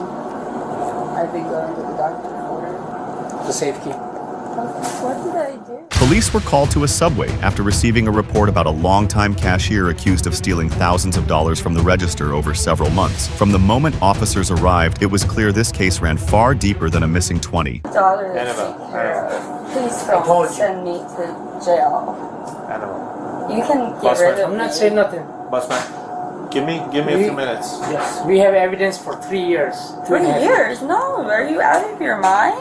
I've been going to the doctor for. The safe key. What did I do? Police were called to a Subway after receiving a report about a longtime cashier accused of stealing thousands of dollars from the register over several months. From the moment officers arrived, it was clear this case ran far deeper than a missing 20. Daughter is taken care of. Please don't send me to jail. You can get rid of me. I'm not saying nothing. Bossman, give me a few minutes. Yes, we have evidence for 3 years. 3 years? No, are you out of your mind?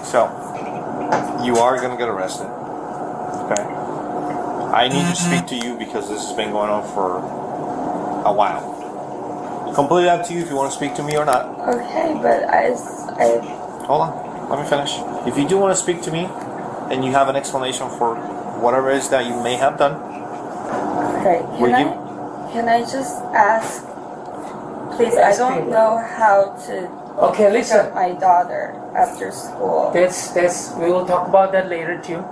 So, you are gonna get arrested. Okay. I need to speak to you because this has been going on for a while. Completely up to you if you want to speak to me or not. Okay, but I Hold on, let me finish. If you do want to speak to me, and you have an explanation for whatever it is that you may have done, okay, can I just ask, please, I don't know how to pick up my daughter after school. We will talk about that later too.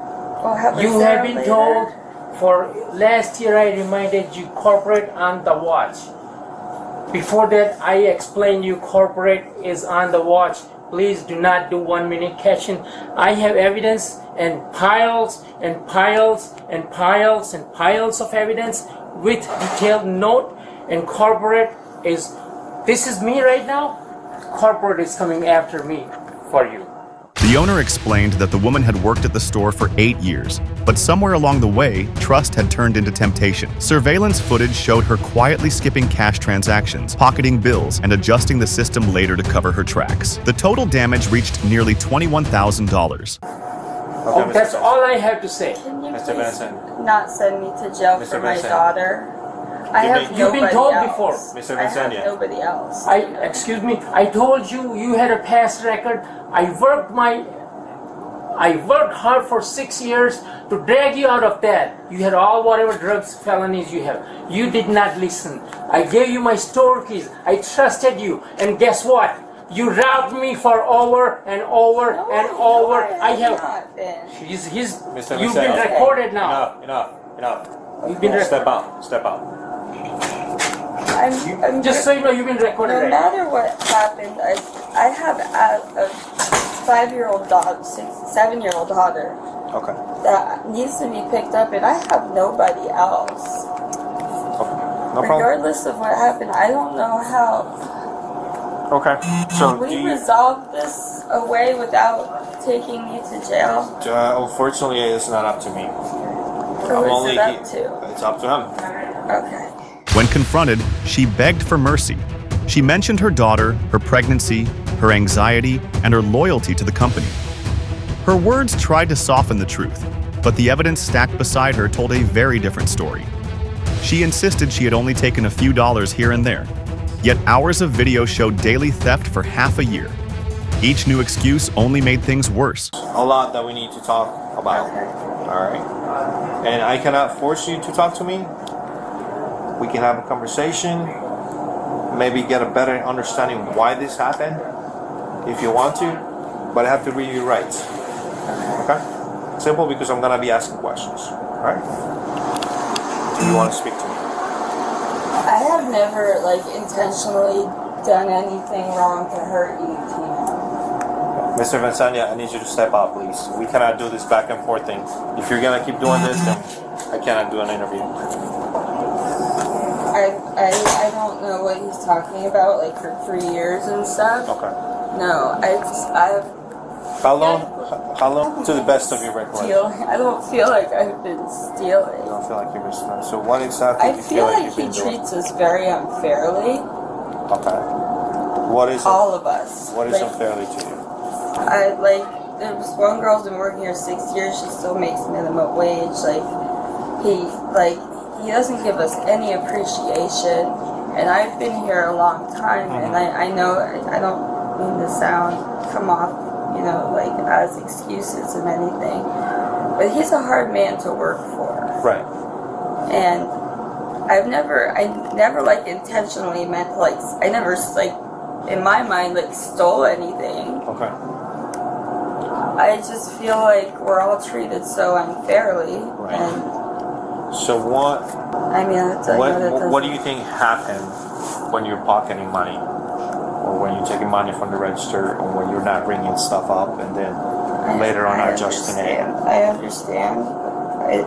Oh, You have been told for last year I reminded you corporate on the watch. Before that I explained you corporate is on the watch. Please do not do 1 minute cashing. I have evidence and piles and piles and piles and piles of evidence with detailed note, and corporate is, this is me right now. Corporate is coming after me for you. The owner explained that the woman had worked at the store for 8 years, but somewhere along the way, trust had turned into temptation. Surveillance footage showed her quietly skipping cash transactions, pocketing bills, and adjusting the system later to cover her tracks. The total damage reached nearly $21,000. Okay, that's all I have to say. Can you Mr. Benson. not send me to jail Mr. for my Benson. daughter? I have You've been nobody told else. before. Mr. I have Vincent. nobody else. Excuse me, I told you you had a past record. I worked hard for 6 years to drag you out of that. You had all whatever drugs, felonies you have. You did not listen. I gave you my store keys. I trusted you. And guess what? You robbed me for over and over and over. I have. You've been recorded now. Enough. You've been Step out. I'm just so you know, you've been recorded. No matter what happened, I have a 5-year-old daughter, 7-year-old daughter. Okay. That needs to be picked up, and I have nobody else. Okay. No problem. Regardless of what happened, I don't know how. Okay. So Can we resolve this away without taking me to jail? Unfortunately, it's not up to me. Who is it up to? It's up to him. Okay. When confronted, she begged for mercy. She mentioned her daughter, her pregnancy, her anxiety, and her loyalty to the company. Her words tried to soften the truth, but the evidence stacked beside her told a very different story. She insisted she had only taken a few dollars here and there, yet hours of video showed daily theft for half a year. Each new excuse only made things worse. A lot that we need to talk about. All right. And I cannot force you to talk to me. We can have a conversation, maybe get a better understanding why this happened, if you want to, but I have to read your rights. Okay? Simple, because I'm gonna be asking questions. All right? Do you want to speak to me? I have never, intentionally done anything wrong to hurt you, Tina. Mr. Vincania, I need you to step out, please. We cannot do this back and forth thing. If you're gonna keep doing this, then I cannot do an interview. I don't know what he's talking about, for 3 years and stuff. Okay. No, I've. How long? To the best of your recollection. I don't feel like I've been stealing. You don't feel like you've been stealing. So what exactly I do you feel like you've he been doing? treats us very unfairly. Okay. What is all of us. What is Like, unfairly to you? I like. There's one girl's been working here 6 years. She still makes minimum wage. He doesn't give us any appreciation. And I've been here a long time, and I know I don't mean to come off, like as excuses and anything. But he's a hard man to work for. Right. And I never like intentionally meant I never in my mind stole anything. Okay. I just feel like we're all treated so unfairly. Right. And so what? I mean, what do you think happened when you're pocketing money, or when you're taking money from the register, or when you're not ringing stuff up, and then later on adjusting it? I understand.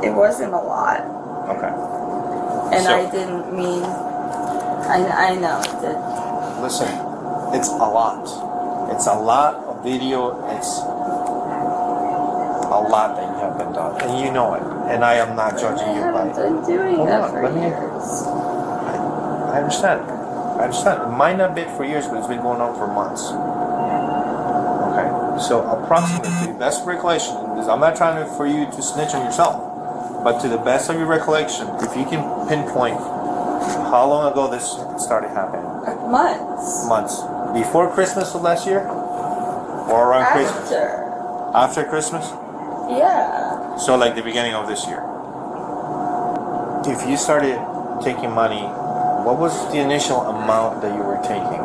It wasn't a lot. Okay. And I didn't mean. I know it did. Listen, it's a lot. It's a lot of video. It's a lot that you have been done, and you know it. And I am not judging you by. I haven't been doing that for years. I understand. I understand. It might not be for years, but it's been going on for months. Okay. So approximately, best recollection. I'm not trying for you to snitch on yourself, but to the best of your recollection, if you can pinpoint how long ago this started happening. Months. Months. Before Christmas of last year, or around Christmas? After Christmas. Yeah. So like the beginning of this year. If you started taking money, what was the initial amount that you were taking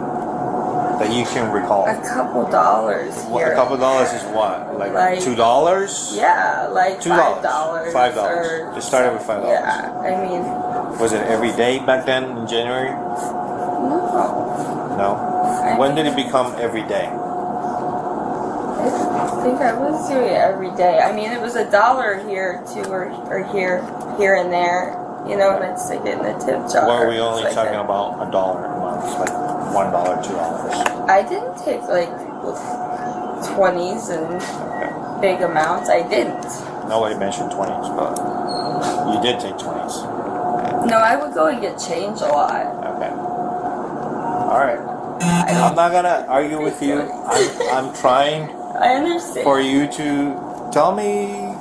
that you can recall? A couple dollars here. A couple dollars is what? Like $2? Yeah, like $5. $5. It started with $5. Yeah, I mean. Was it every day back then in January? No. When did it become every day? I think I was doing it every day. I mean, it was $1 here, too, or here and there. And I'd stick it in the tip jar. Were we only talking about $1 a month, like $1, $2? I didn't take 20s and big amounts. I didn't. Nobody mentioned 20s, but you did take 20s. No, I would go and get change a lot. Okay. All right. I'm not gonna argue with you. I'm trying. I understand. For you to tell me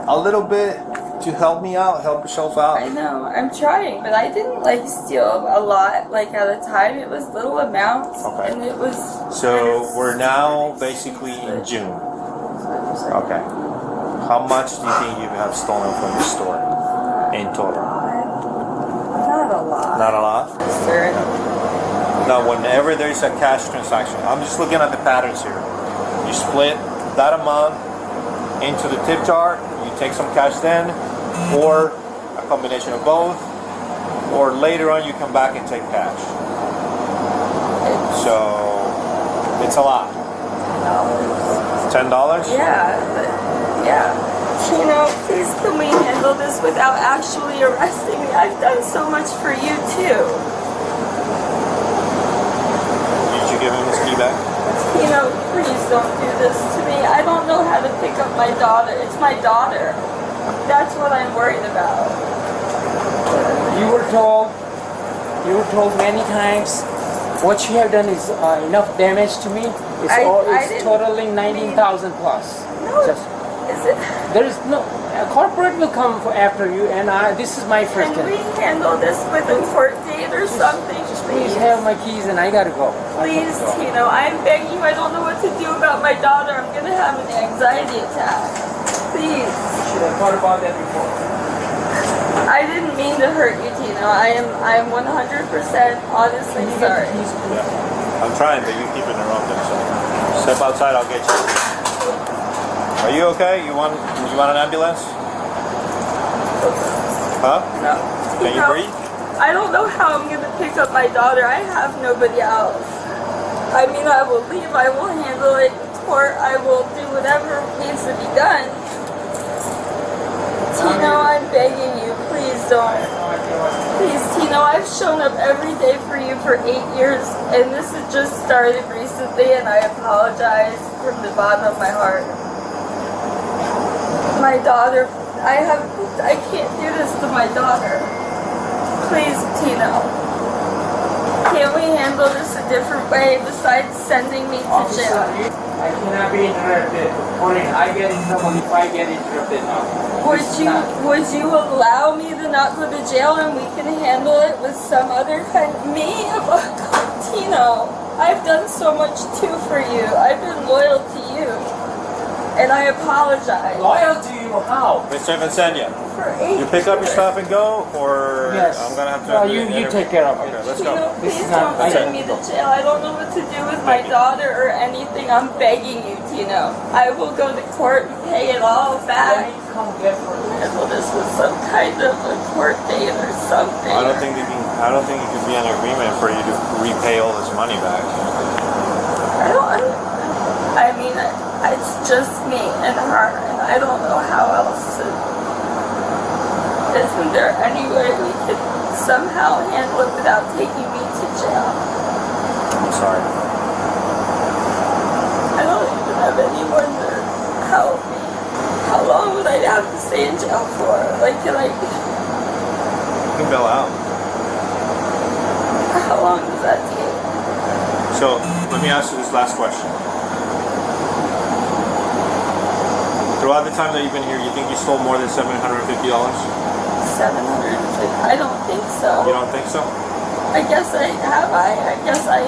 a little bit to help me out, help yourself out. I know, I'm trying, but I didn't steal a lot at a time. It was little amounts, and it was. So we're now basically in June. Okay. How much do you think you have stolen from the store in total? Not a lot. Not a lot? Sir. Now, whenever there's a cash transaction, I'm just looking at the patterns here. You split that amount into the tip jar, you take some cash then, or a combination of both, or later on you come back and take cash. So, it's a lot. $10? Yeah. Please can we handle this without actually arresting me? I've done so much for you too. Did you give him his key back? Please don't do this to me. I don't know how to pick up my daughter. It's my daughter. That's what I'm worried about. You were told many times what you have done is enough damage to me. It's totaling 19,000 plus. No, is it? There is no. A corporate will come after you, and this is my first. Can we handle this with a court date or something? Please have my keys, and I gotta go. Please, Tino, I'm begging you. I don't know what to do about my daughter. I'm gonna have an anxiety attack. Please. You should have thought about that before. I didn't mean to hurt you, Tino. I am 100% honestly sorry. I'm trying, but you keep interrupting. So step outside. I'll get you. Are you okay? You want an ambulance? Huh? No. Can you breathe? I don't know how I'm going to pick up my daughter. I have nobody else. I mean, I will leave. I will handle it in court. I will do whatever needs to be done. Tino, I'm begging you. Please don't. Please, Tino, I've shown up every day for you for 8 years, and this has just started recently, and I apologize from the bottom of my heart. My daughter, I can't do this to my daughter. Please, Tino. Can't we handle this a different way besides sending me to jail? I cannot be interrupted. Only I get in trouble if I get interrupted now. Would you allow me to not go to jail and we can handle it with some other kind of me? Tino, I've done so much too for you. I've been loyal to you. And I apologize. Loyal to you? How? Mr. Vincenia, For 8 you pick up your stuff and go, or Yes. I'm gonna have to. No, you take care of it. Okay, let's You go. know, please don't send me to jail. I don't know what to do with my daughter or anything. I'm begging you, Tino. I will go to court and pay it all back. Come get for Handle this with some kind of a court date or something. I don't think it could be an agreement for you to repay all this money back. I mean, it's just me and her, and I don't know how else to. Isn't there any way we could somehow handle it without taking me to jail? I'm sorry. I don't even have anyone to help me. How long would I have to stay in jail for? Like, can I? You can bail out. How long does that take? So let me ask you this last question. Throughout the time that you've been here, you think you stole more than $750? 750? I don't think so. You don't think so? I guess I have. I guess I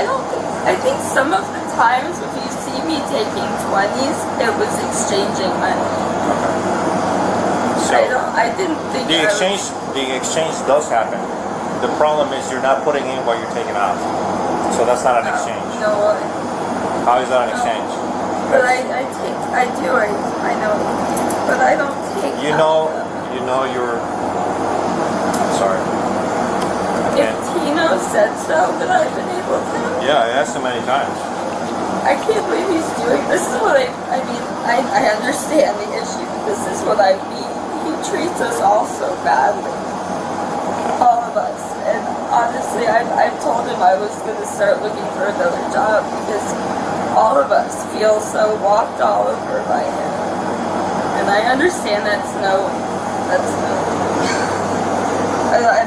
don't think. I think some of the times if you see me taking 20s, it was exchanging money. So I didn't think the exchange does happen. The problem is you're not putting in what you're taking out. So that's not an exchange. No. How is that an exchange? But I know. But I don't take. You know you're. Sorry. If Tino said so, would I have been able to? Yeah, I asked him many times. I can't believe he's doing this. Is what I mean. I understand the issue, but this is what I mean. He treats us all so badly. All of us. And honestly, I've told him I was going to start looking for another job because all of us feel so walked all over by him. And I understand that's no.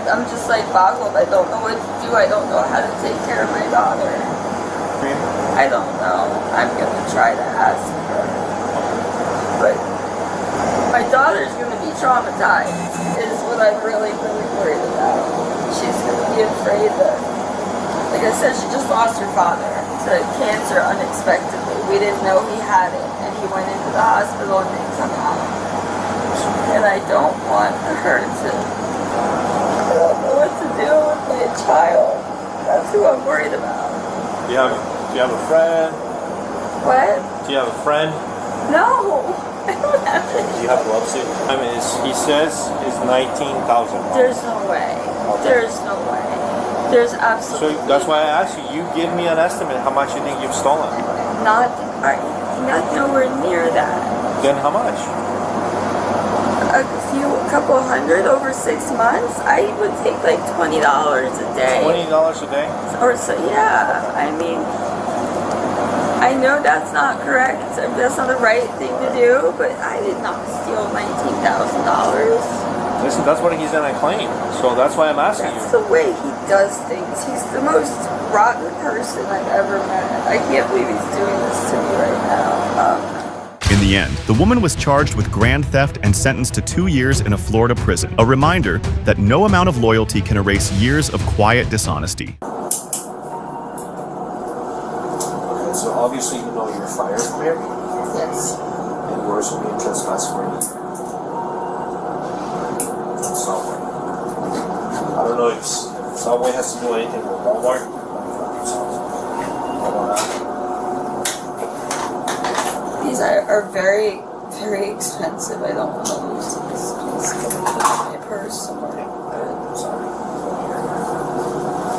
I'm just like boggled. I don't know what to do. I don't know how to take care of my daughter. I don't know. I'm going to try to ask her. But my daughter's going to be traumatized is what I'm really, really worried about. She's going to be afraid that, like I said, she just lost her father to cancer unexpectedly. We didn't know he had it, and he went into the hospital and didn't come out. And I don't want her to, I don't know what to do with my child. That's who I'm worried about. Do you have a friend? What? Do you have a friend? No, I don't have So do you have gloves here? I mean, he says it's $19,000. There's no way. There's no way. There's absolutely. So that's why I asked you. You give me an estimate how much you think you've stolen. Not nowhere near that. Then how much? A couple hundred over 6 months. I would take like $20 a day. $20 a day? Or so, yeah. I mean, I know that's not correct. That's not the right thing to do. But I did not steal $19,000. Listen, that's what he's gonna claim. So that's why I'm asking That's you. the way he does things. He's the most rotten person I've ever met. I can't believe he's doing this to me right now. In the end, the woman was charged with grand theft and sentenced to 2 years in a Florida prison. A reminder that no amount of loyalty can erase years of quiet dishonesty. Okay, so obviously you know you're fired from here? Yes. And where's the main trespass for you? Subway. I don't know if Subway has to do anything with Walmart. These are very, very expensive. I don't want to lose these. Please put them in my purse somewhere. Sorry.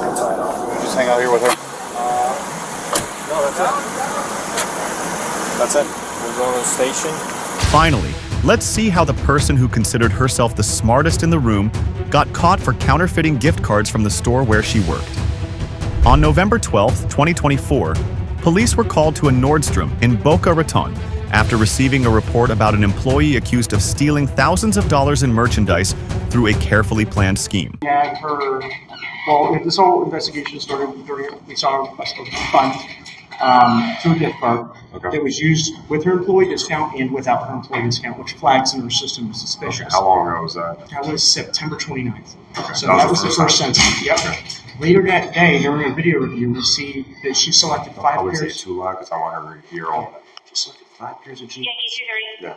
I'm tied off. Just hang out here with her. No, that's it. That's it. We'll go to the station. Finally, let's see how the person who considered herself the smartest in the room got caught for counterfeiting gift cards from the store where she worked. On November 12, 2024, police were called to a Nordstrom in Boca Raton after receiving a report about an employee accused of stealing thousands of dollars in merchandise through a carefully planned scheme. Had her Well, this whole investigation started during, we saw a fund through a gift card that was used with her employee discount and without her employee discount, which flags in her system as suspicious. Okay. How long ago was that? That was September 29th. Okay. So that was the first census. Yep. Later that day, during a video review, we see that she selected 5 I would say pairs. too loud because I want her to hear all of it. She selected 5 pairs of jeans. Yeah.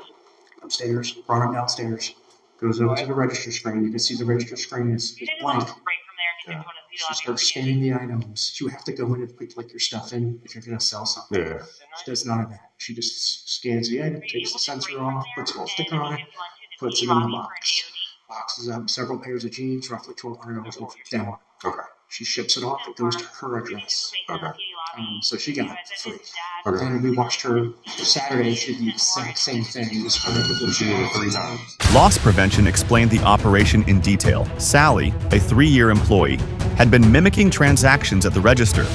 Upstairs, brought them downstairs, goes over to the register screen. You can see the register screen is blank. Yeah. She starts scanning the items. You have to go in and put like your stuff in if you're going to sell something. Yeah. She does none of that. She just scans the item, takes the sensor off, puts a little sticker on it, puts it in the box. Boxes up several pairs of jeans, roughly $1,200 worth of denim. Okay. She ships it off. It goes to her address. Okay. So she got it for free. Okay. Then we watched her Saturday. She did the exact same thing. Just she did it 3 times. Loss prevention explained the operation in detail. Sally, a 3-year employee, had been mimicking transactions at the register.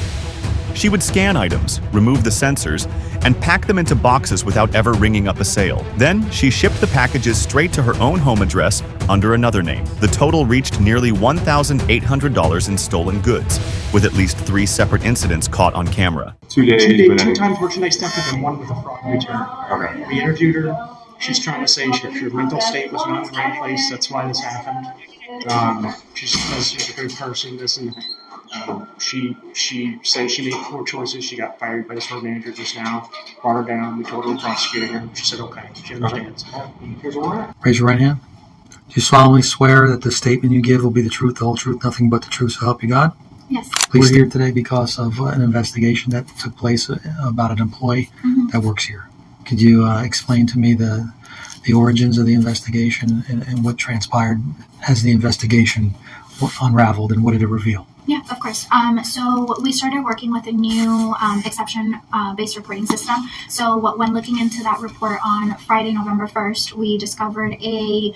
She would scan items, remove the sensors, and pack them into boxes without ever ringing up a sale. Then she shipped the packages straight to her own home address under another name. The total reached nearly $1,800 in stolen goods, with at least 3 separate incidents caught on camera. 2 days. 2 times merchandise theft and 1 with a fraud return. Okay. We interviewed her. She's trying to say her mental state was not in the right place. That's why this happened. She says she's a good person. This and that. She says she made poor choices. She got fired by the store manager just now. Brought her down. We told her to prosecute her. She said okay. She understands. Here's a warrant. Raise your right hand. Do you solemnly swear that the statement you give will be the truth, the whole truth, nothing but the truth, so help you God? Yes. We're here today because of an investigation that took place about an employee that works here. Could you explain to me the origins of the investigation and what transpired as the investigation unraveled, and what did it reveal? Yeah, of course. So we started working with a new exception-based reporting system. So when looking into that report on Friday, November 1st, we discovered a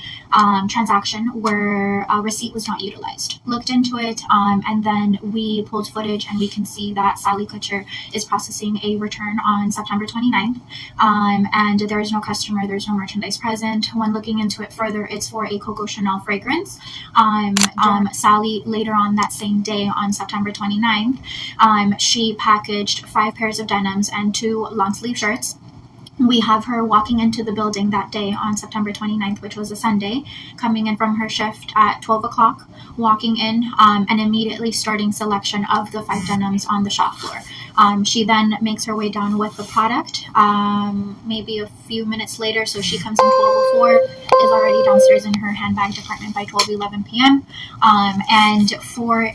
transaction where a receipt was not utilized. Looked into it, and then we pulled footage, and we can see that Sally Kutcher is processing a return on September 29th, and there is no customer, there's no merchandise present. When looking into it further, it's for a Coco Chanel fragrance. Sally, later on that same day, on September 29th, she packaged 5 pairs of denims and 2 long sleeve shirts. We have her walking into the building that day on September 29th, which was a Sunday, coming in from her shift at 12 o'clock, walking in, and immediately starting selection of the 5 denims on the shop floor. She then makes her way down with the product. Maybe a few minutes later, so she comes in 12:04, is already downstairs in her handbag department by 12:11 p.m. And for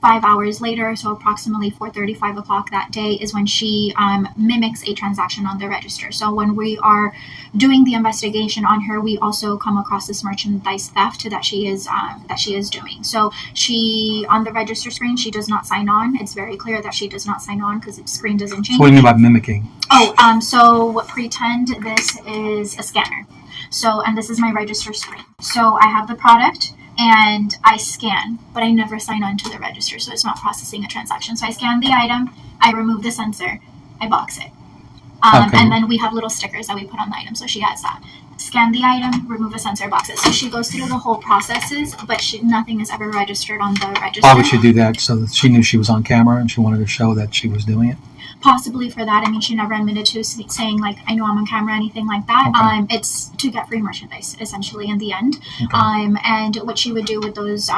5 hours later, so approximately 4:30, 5 o'clock that day, is when she mimics a transaction on the register. So when we are doing the investigation on her, we also come across this merchandise theft that she is doing. So she, on the register screen, she does not sign on. It's very clear that she does not sign on because the screen doesn't change. So what do you mean by mimicking? So pretend this is a scanner. So, and this is my register screen. So I have the product, and I scan, but I never sign on to the register, so it's not processing a transaction. So I scan the item, I remove the sensor, I box it. And then we have little stickers that we put on the item, so she has that. Scan the item, remove a sensor, box it. So she goes through the whole processes, but nothing is ever registered on the register. Why would she do that? So that she knew she was on camera and she wanted to show that she was doing it? Possibly for that. I mean, she never admitted to saying, like, I know I'm on camera, anything like that. Okay. It's to get free merchandise, essentially, in the end. Okay. And what she would do with those,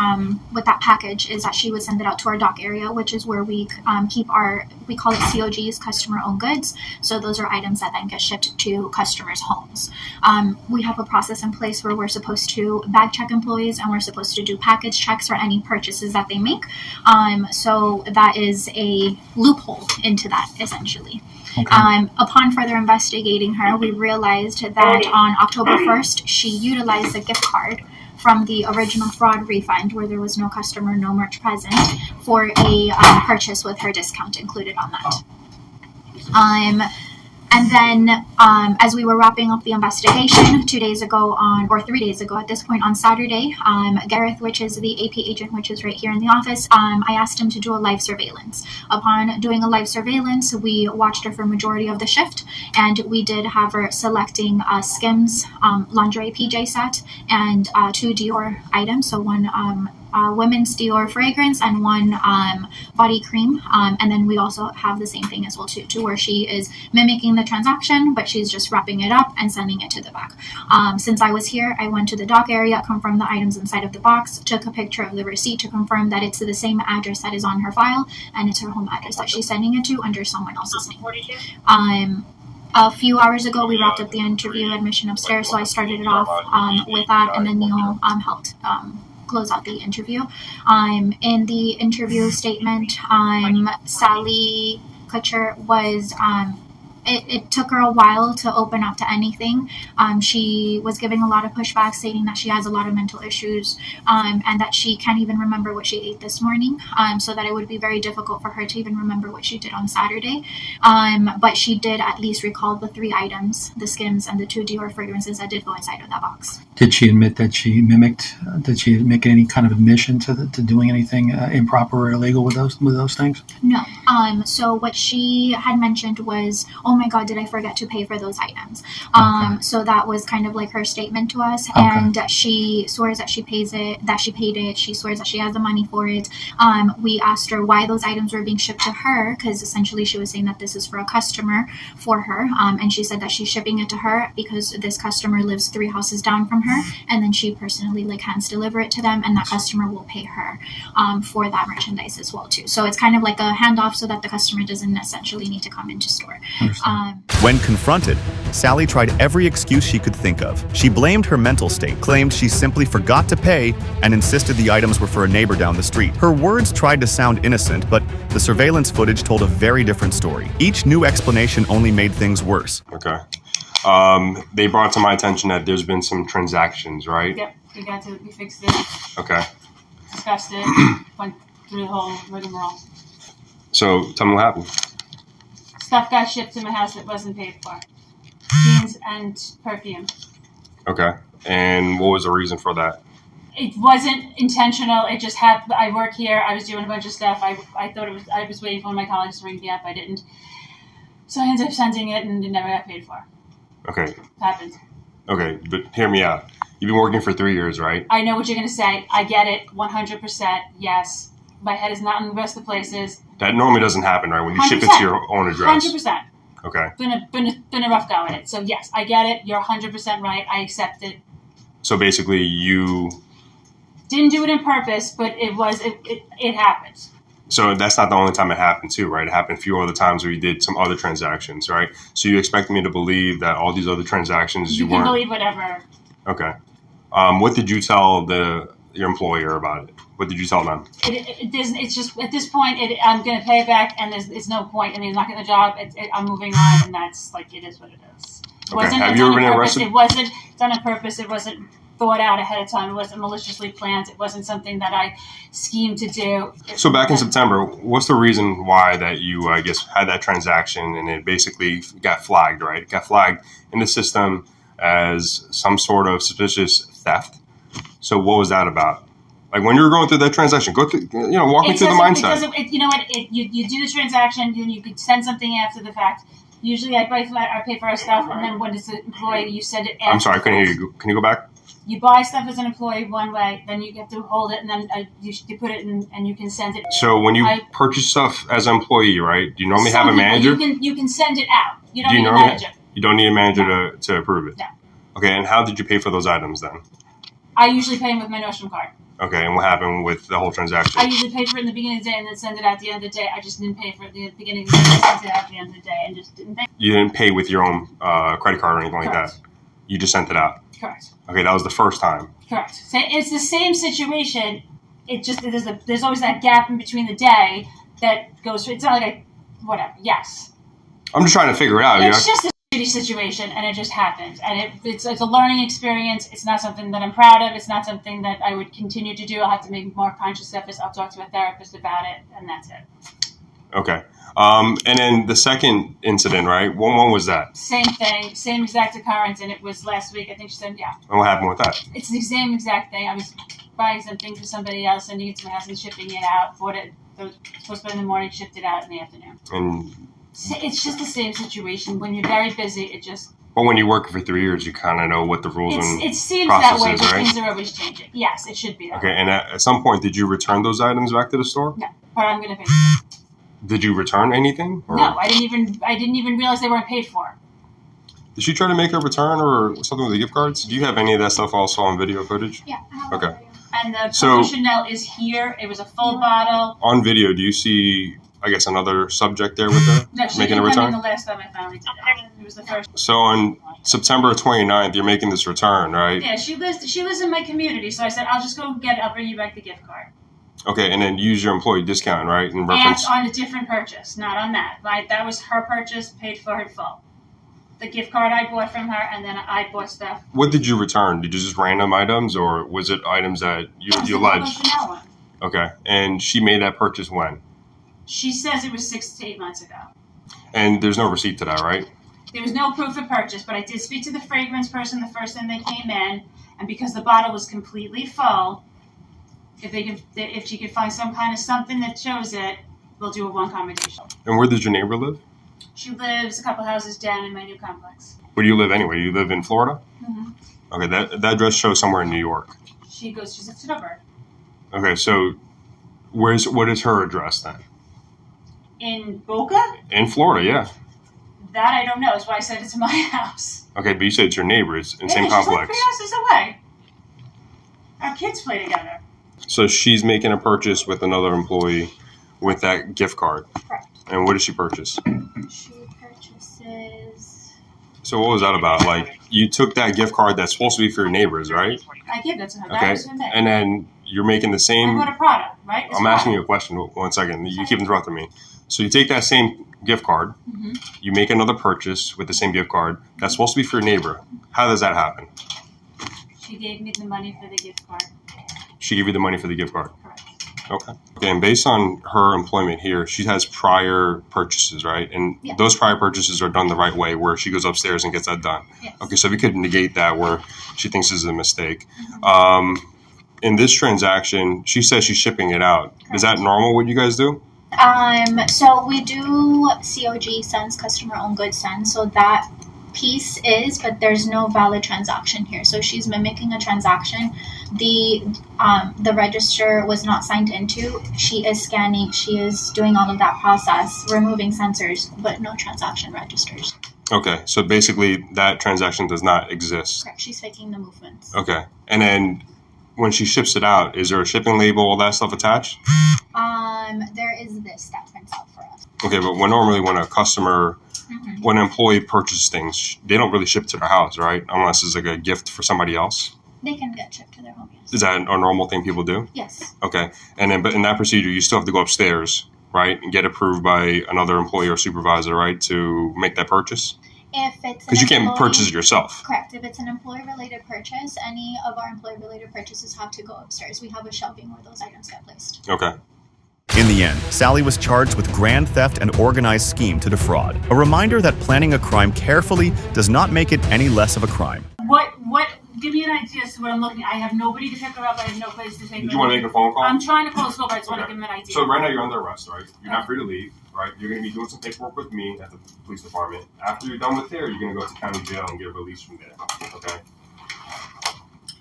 with that package, is that she would send it out to our dock area, which is where we keep we call it COGs, customer-owned goods. So those are items that then get shipped to customers' homes. We have a process in place where we're supposed to bag check employees, and we're supposed to do package checks for any purchases that they make. So that is a loophole into that, essentially. Okay. Upon further investigating her, we realized that on October 1st, she utilized a gift card from the original fraud refund, where there was no customer, no merch present, for a purchase with her discount included on that. And then, as we were wrapping up the investigation 2 days ago or 3 days ago at this point on Saturday, Gareth, which is the AP agent, which is right here in the office, I asked him to do a live surveillance. Upon doing a live surveillance, we watched her for majority of the shift, and we did have her selecting Skims lingerie PJ set and 2 Dior items, so one women's Dior fragrance and one body cream. And then we also have the same thing as well too, where she is mimicking the transaction, but she's just wrapping it up and sending it to the back. Since I was here, I went to the dock area, confirmed the items inside of the box, took a picture of the receipt to confirm that it's the same address that is on her file, and it's her home address that she's sending it to under someone else's name. A few hours ago, we wrapped up the interview admission upstairs, so I started it off with that, and then Neil helped close out the interview. In the interview statement, Sally Kutcher was... It took her a while to open up to anything. She was giving a lot of pushback, stating that she has a lot of mental issues and that she can't even remember what she ate this morning, so that it would be very difficult for her to even remember what she did on Saturday. But she did at least recall the 3 items, the Skims and the 2 Dior fragrances that did go inside of that box. Did she admit that she mimicked? Did she make any kind of admission to doing anything improper or illegal with those things? No. So what she had mentioned was, "Oh my God, did I forget to pay for those items?" So that was kind of like her statement to us, and she swears that she paid it. She swears that she has the money for it. We asked her why those items were being shipped to her, because essentially she was saying that this is for a customer for her, and she said that she's shipping it to her because this customer lives 3 houses down from her, and then she personally hands deliver it to them, and that customer will pay her for that merchandise as well too. So it's kind of like a handoff so that the customer doesn't essentially need to come into store. When confronted, Sally tried every excuse she could think of. She blamed her mental state, claimed she simply forgot to pay, and insisted the items were for a neighbor down the street. Her words tried to sound innocent, but the surveillance footage told a very different story. Each new explanation only made things worse. Okay. They brought to my attention that there's been some transactions, right? Yep, we fixed it, Okay. discussed it, went through the whole rigmarole. So tell me what happened. Stuff got shipped to my house that wasn't paid for. Jeans and perfume. Okay. And what was the reason for that? It wasn't intentional. It just happened. I work here. I was doing a bunch of stuff. I thought I was waiting for one of my colleagues to ring me up. I didn't. So I ended up sending it and it never got paid for. Okay. It happened. Okay, but hear me out. You've been working for 3 years, right? I know what you're going to say. I get it. 100%. Yes. My head is not in the rest of the places. That normally doesn't happen, right? When you ship it to your own address. 100%. Okay. Been a rough go at it. So yes, I get it. You're 100% right. I accept it. So basically you... Didn't do it on purpose, but it happens. So that's not the only time it happened too, right? It happened a few other times where you did some other transactions, right? So you expect me to believe that all these other transactions you can weren't... believe whatever. Okay. What did you tell your employer about it? What did you tell them? It's just at this point, I'm going to pay it back, and it's no point. I mean, it's not getting the job. I'm moving on, and that's it is what it is. It wasn't Have you ever been purpose. arrested? It wasn't done on purpose. It wasn't thought out ahead of time. It wasn't maliciously planned. It wasn't something that I schemed to do. So back in September, what's the reason why that you, I guess, had that transaction and it basically got flagged, right? It got flagged in the system as some sort of suspicious theft. So what was that about? Like when you were going through that transaction, walk me through the mindset. You do the transaction, then you could send something after the fact. Usually I pay for our stuff, and then when it's an employee, you send it after. I'm sorry, I couldn't hear you. Can you go back? You buy stuff as an employee one way, then you have to hold it, and then you put it in, and you can send it. So when you purchase stuff as an employee, right, do you normally have a manager? You can send it out. You don't need a manager. You don't need a manager to approve it? No. Okay, and how did you pay for those items then? I usually pay them with my Nostrum card. Okay, and what happened with the whole transaction? I usually pay for it in the beginning of the day and then send it out at the end of the day. I just didn't pay for it at the beginning of the day. I sent it out at the end of the day and just didn't pay. You didn't pay with your own credit card or anything like Correct. that? You just sent it out? Correct. Okay, that was the first time. Correct. So it's the same situation. There's always that gap in between the day that goes. It's not like whatever. Yes. I'm just trying to figure it out. It's just a shitty situation, and it just happened. And it's a learning experience. It's not something that I'm proud of. It's not something that I would continue to do. I'll have to make more conscious efforts. I'll talk to a therapist about it, and that's it. Okay. And then the second incident, right? When was that? Same thing, same exact occurrence, and it was last week. I think she said, yeah. And what happened with that? It's the same exact thing. I was buying something for somebody else, sending it to my house and shipping it out. Bought it. It was supposed to be in the morning, shipped it out in the afternoon. And It's just the same situation. When you're very busy, Well, when you work for 3 years, you kind of know what the rules and It seems that way, processes, but right? things are always changing. Yes, it should be that Okay, way. and at some point, did you return those items back to the store? No, but I'm gonna pay. Did you return anything? Or No, I didn't even realize they weren't paid for. did she try to make a return or something with the gift cards? Do you have any of that stuff also on video footage? Yeah. Okay. And the So- Coco Chanel is here. It was a full bottle. On video, do you see, I guess, another subject there with her No, she making a didn't come in return? the last time I finally did it. It was the first. So on September 29th, you're making this return, right? Yeah, she lives in my community, so I said I'll just go get it. I'll bring you back the gift card. Okay, and then use your employee discount, right? In reference. And on a different purchase, not on that. Right, that was her purchase, paid for in full. The gift card I bought from her, and then I bought stuff. What did you return? Did you just random items, or was it items that you alleged? Chanel one. Okay, and she made that purchase when? She says it was 6 to 8 months ago. And there's no receipt to that, right? There was no proof of purchase, but I did speak to the fragrance person the first time they came in, and because the bottle was completely full, if she could find some kind of something that shows it, we'll do a one combination. And where does your neighbor live? She lives a couple houses down in my new complex. Where do you live anyway? You live in Florida? Mm-hmm. Okay, that address shows somewhere in New York. She's a suburb. Okay, so what is her address then? In Boca? In Florida, yeah. That I don't know. That's why I said it's my house. Okay, but you said it's your neighbors in the same She's like complex. 3 houses away. Our kids play together. So she's making a purchase with another employee with that gift card. Correct. And what did she purchase? She purchases. So what was that about? Like, you took that gift card that's supposed to be for your neighbors, right? I give that to her. That Okay. was for me. And then you're making the I same. bought a Prada, right? It's I'm asking Prada. you a question. 1 second. You keep interrupting me. So you take that same gift card, Mhm. you make another purchase with the same gift card that's supposed to be for your neighbor. How does that happen? She gave me the money for the gift card. She gave you the money for the gift card. Okay. Okay. And based on her employment here, she has prior purchases, right? And Yeah. those prior purchases are done the right way, where she goes upstairs and gets that done. Yes. Okay. So we could negate that where she thinks this is a mistake. Mm-hmm. In this transaction, she says she's shipping it out. Is that normal? What you guys do? So we do COG sends, customer owned goods sends, so that piece is, but there's no valid transaction here. So she's mimicking a transaction. The register was not signed into. She is scanning, she is doing all of that process, removing sensors, but no transaction registers. Okay. So basically, that transaction does not exist. Correct. She's faking the movements. Okay. And then when she ships it out, is there a shipping label, all that stuff attached? There is this that prints out for us. Okay, but when a customer, when an employee purchases things, they don't really ship to their house, right? Unless it's like a gift for somebody else. They can get shipped to their home, yes. Is that a normal thing people do? Yes. Okay, and then but in that procedure, you still have to go upstairs, right, and get approved by another employee or supervisor, right, to make that purchase. If it's Because you can't purchase it yourself. Correct. If it's an employee-related purchase, any of our employee-related purchases have to go upstairs. We have a shelving where those items get placed. Okay. In the end, Sally was charged with grand theft and organized scheme to defraud. A reminder that planning a crime carefully does not make it any less of a crime. Give me an idea as to what I'm looking at. I have nobody to pick her up. I have no place to take her. Did you want to make a phone call? I'm trying to call the school, but I just want to give them an idea. So right now you're under arrest, right? You're not free to leave, right? You're going to be doing some paperwork with me at the police department. After you're done with there, you're going to go to county jail and get released from there. Okay?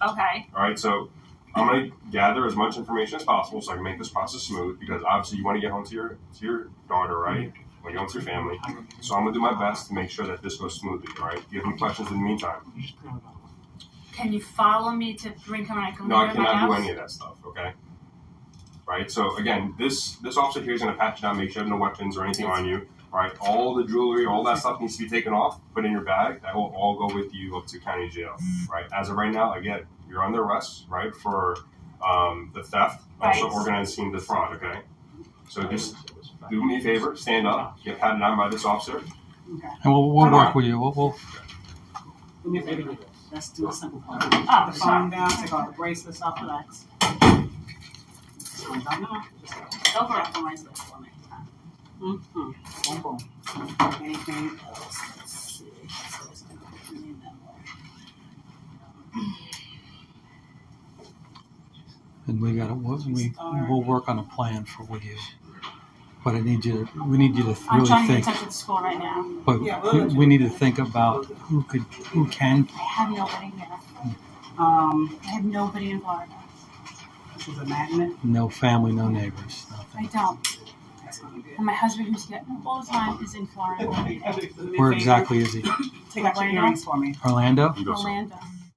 Okay. All right, so I'm going to gather as much information as possible so I can make this process smooth, because obviously you want to get home to your daughter, right? You want to get home to your family. So I'm going to do my best to make sure that this goes smoothly, all right? Do you have any questions in the meantime? Can you follow me to bring her and I can No, leave I her at my cannot do house? any of that stuff, okay? Right, so again, this officer here is going to pat you down, make sure you have no weapons or anything on you, right? All the jewelry, all that stuff needs to be taken off, put in your bag. That will all go with you up to county jail, right? As of right now, again, you're under arrest, right, for the theft, also Right. organized scheme to fraud, okay? So just do me a favor, stand up, get patted down by this officer. And we'll work with you. We'll Do me a favor. Let's do a simple part. Oh, Put the sorry. phone down, take all the bracelets off, relax. Go for it. Bracelets for me. Boom, boom. Anything else? Let's see. So it's gonna be in that way. and we'll work on a plan for with you. But we need you to I'm really trying to get in think. touch with the school right now. But we need to think about who can. I have nobody here. I have nobody in Florida. This is a magnet. No family, no neighbors. I don't. And my husband, who's getting up all the time, is in Florida. Where exactly is he? Take out your earrings for me. Orlando? Orlando.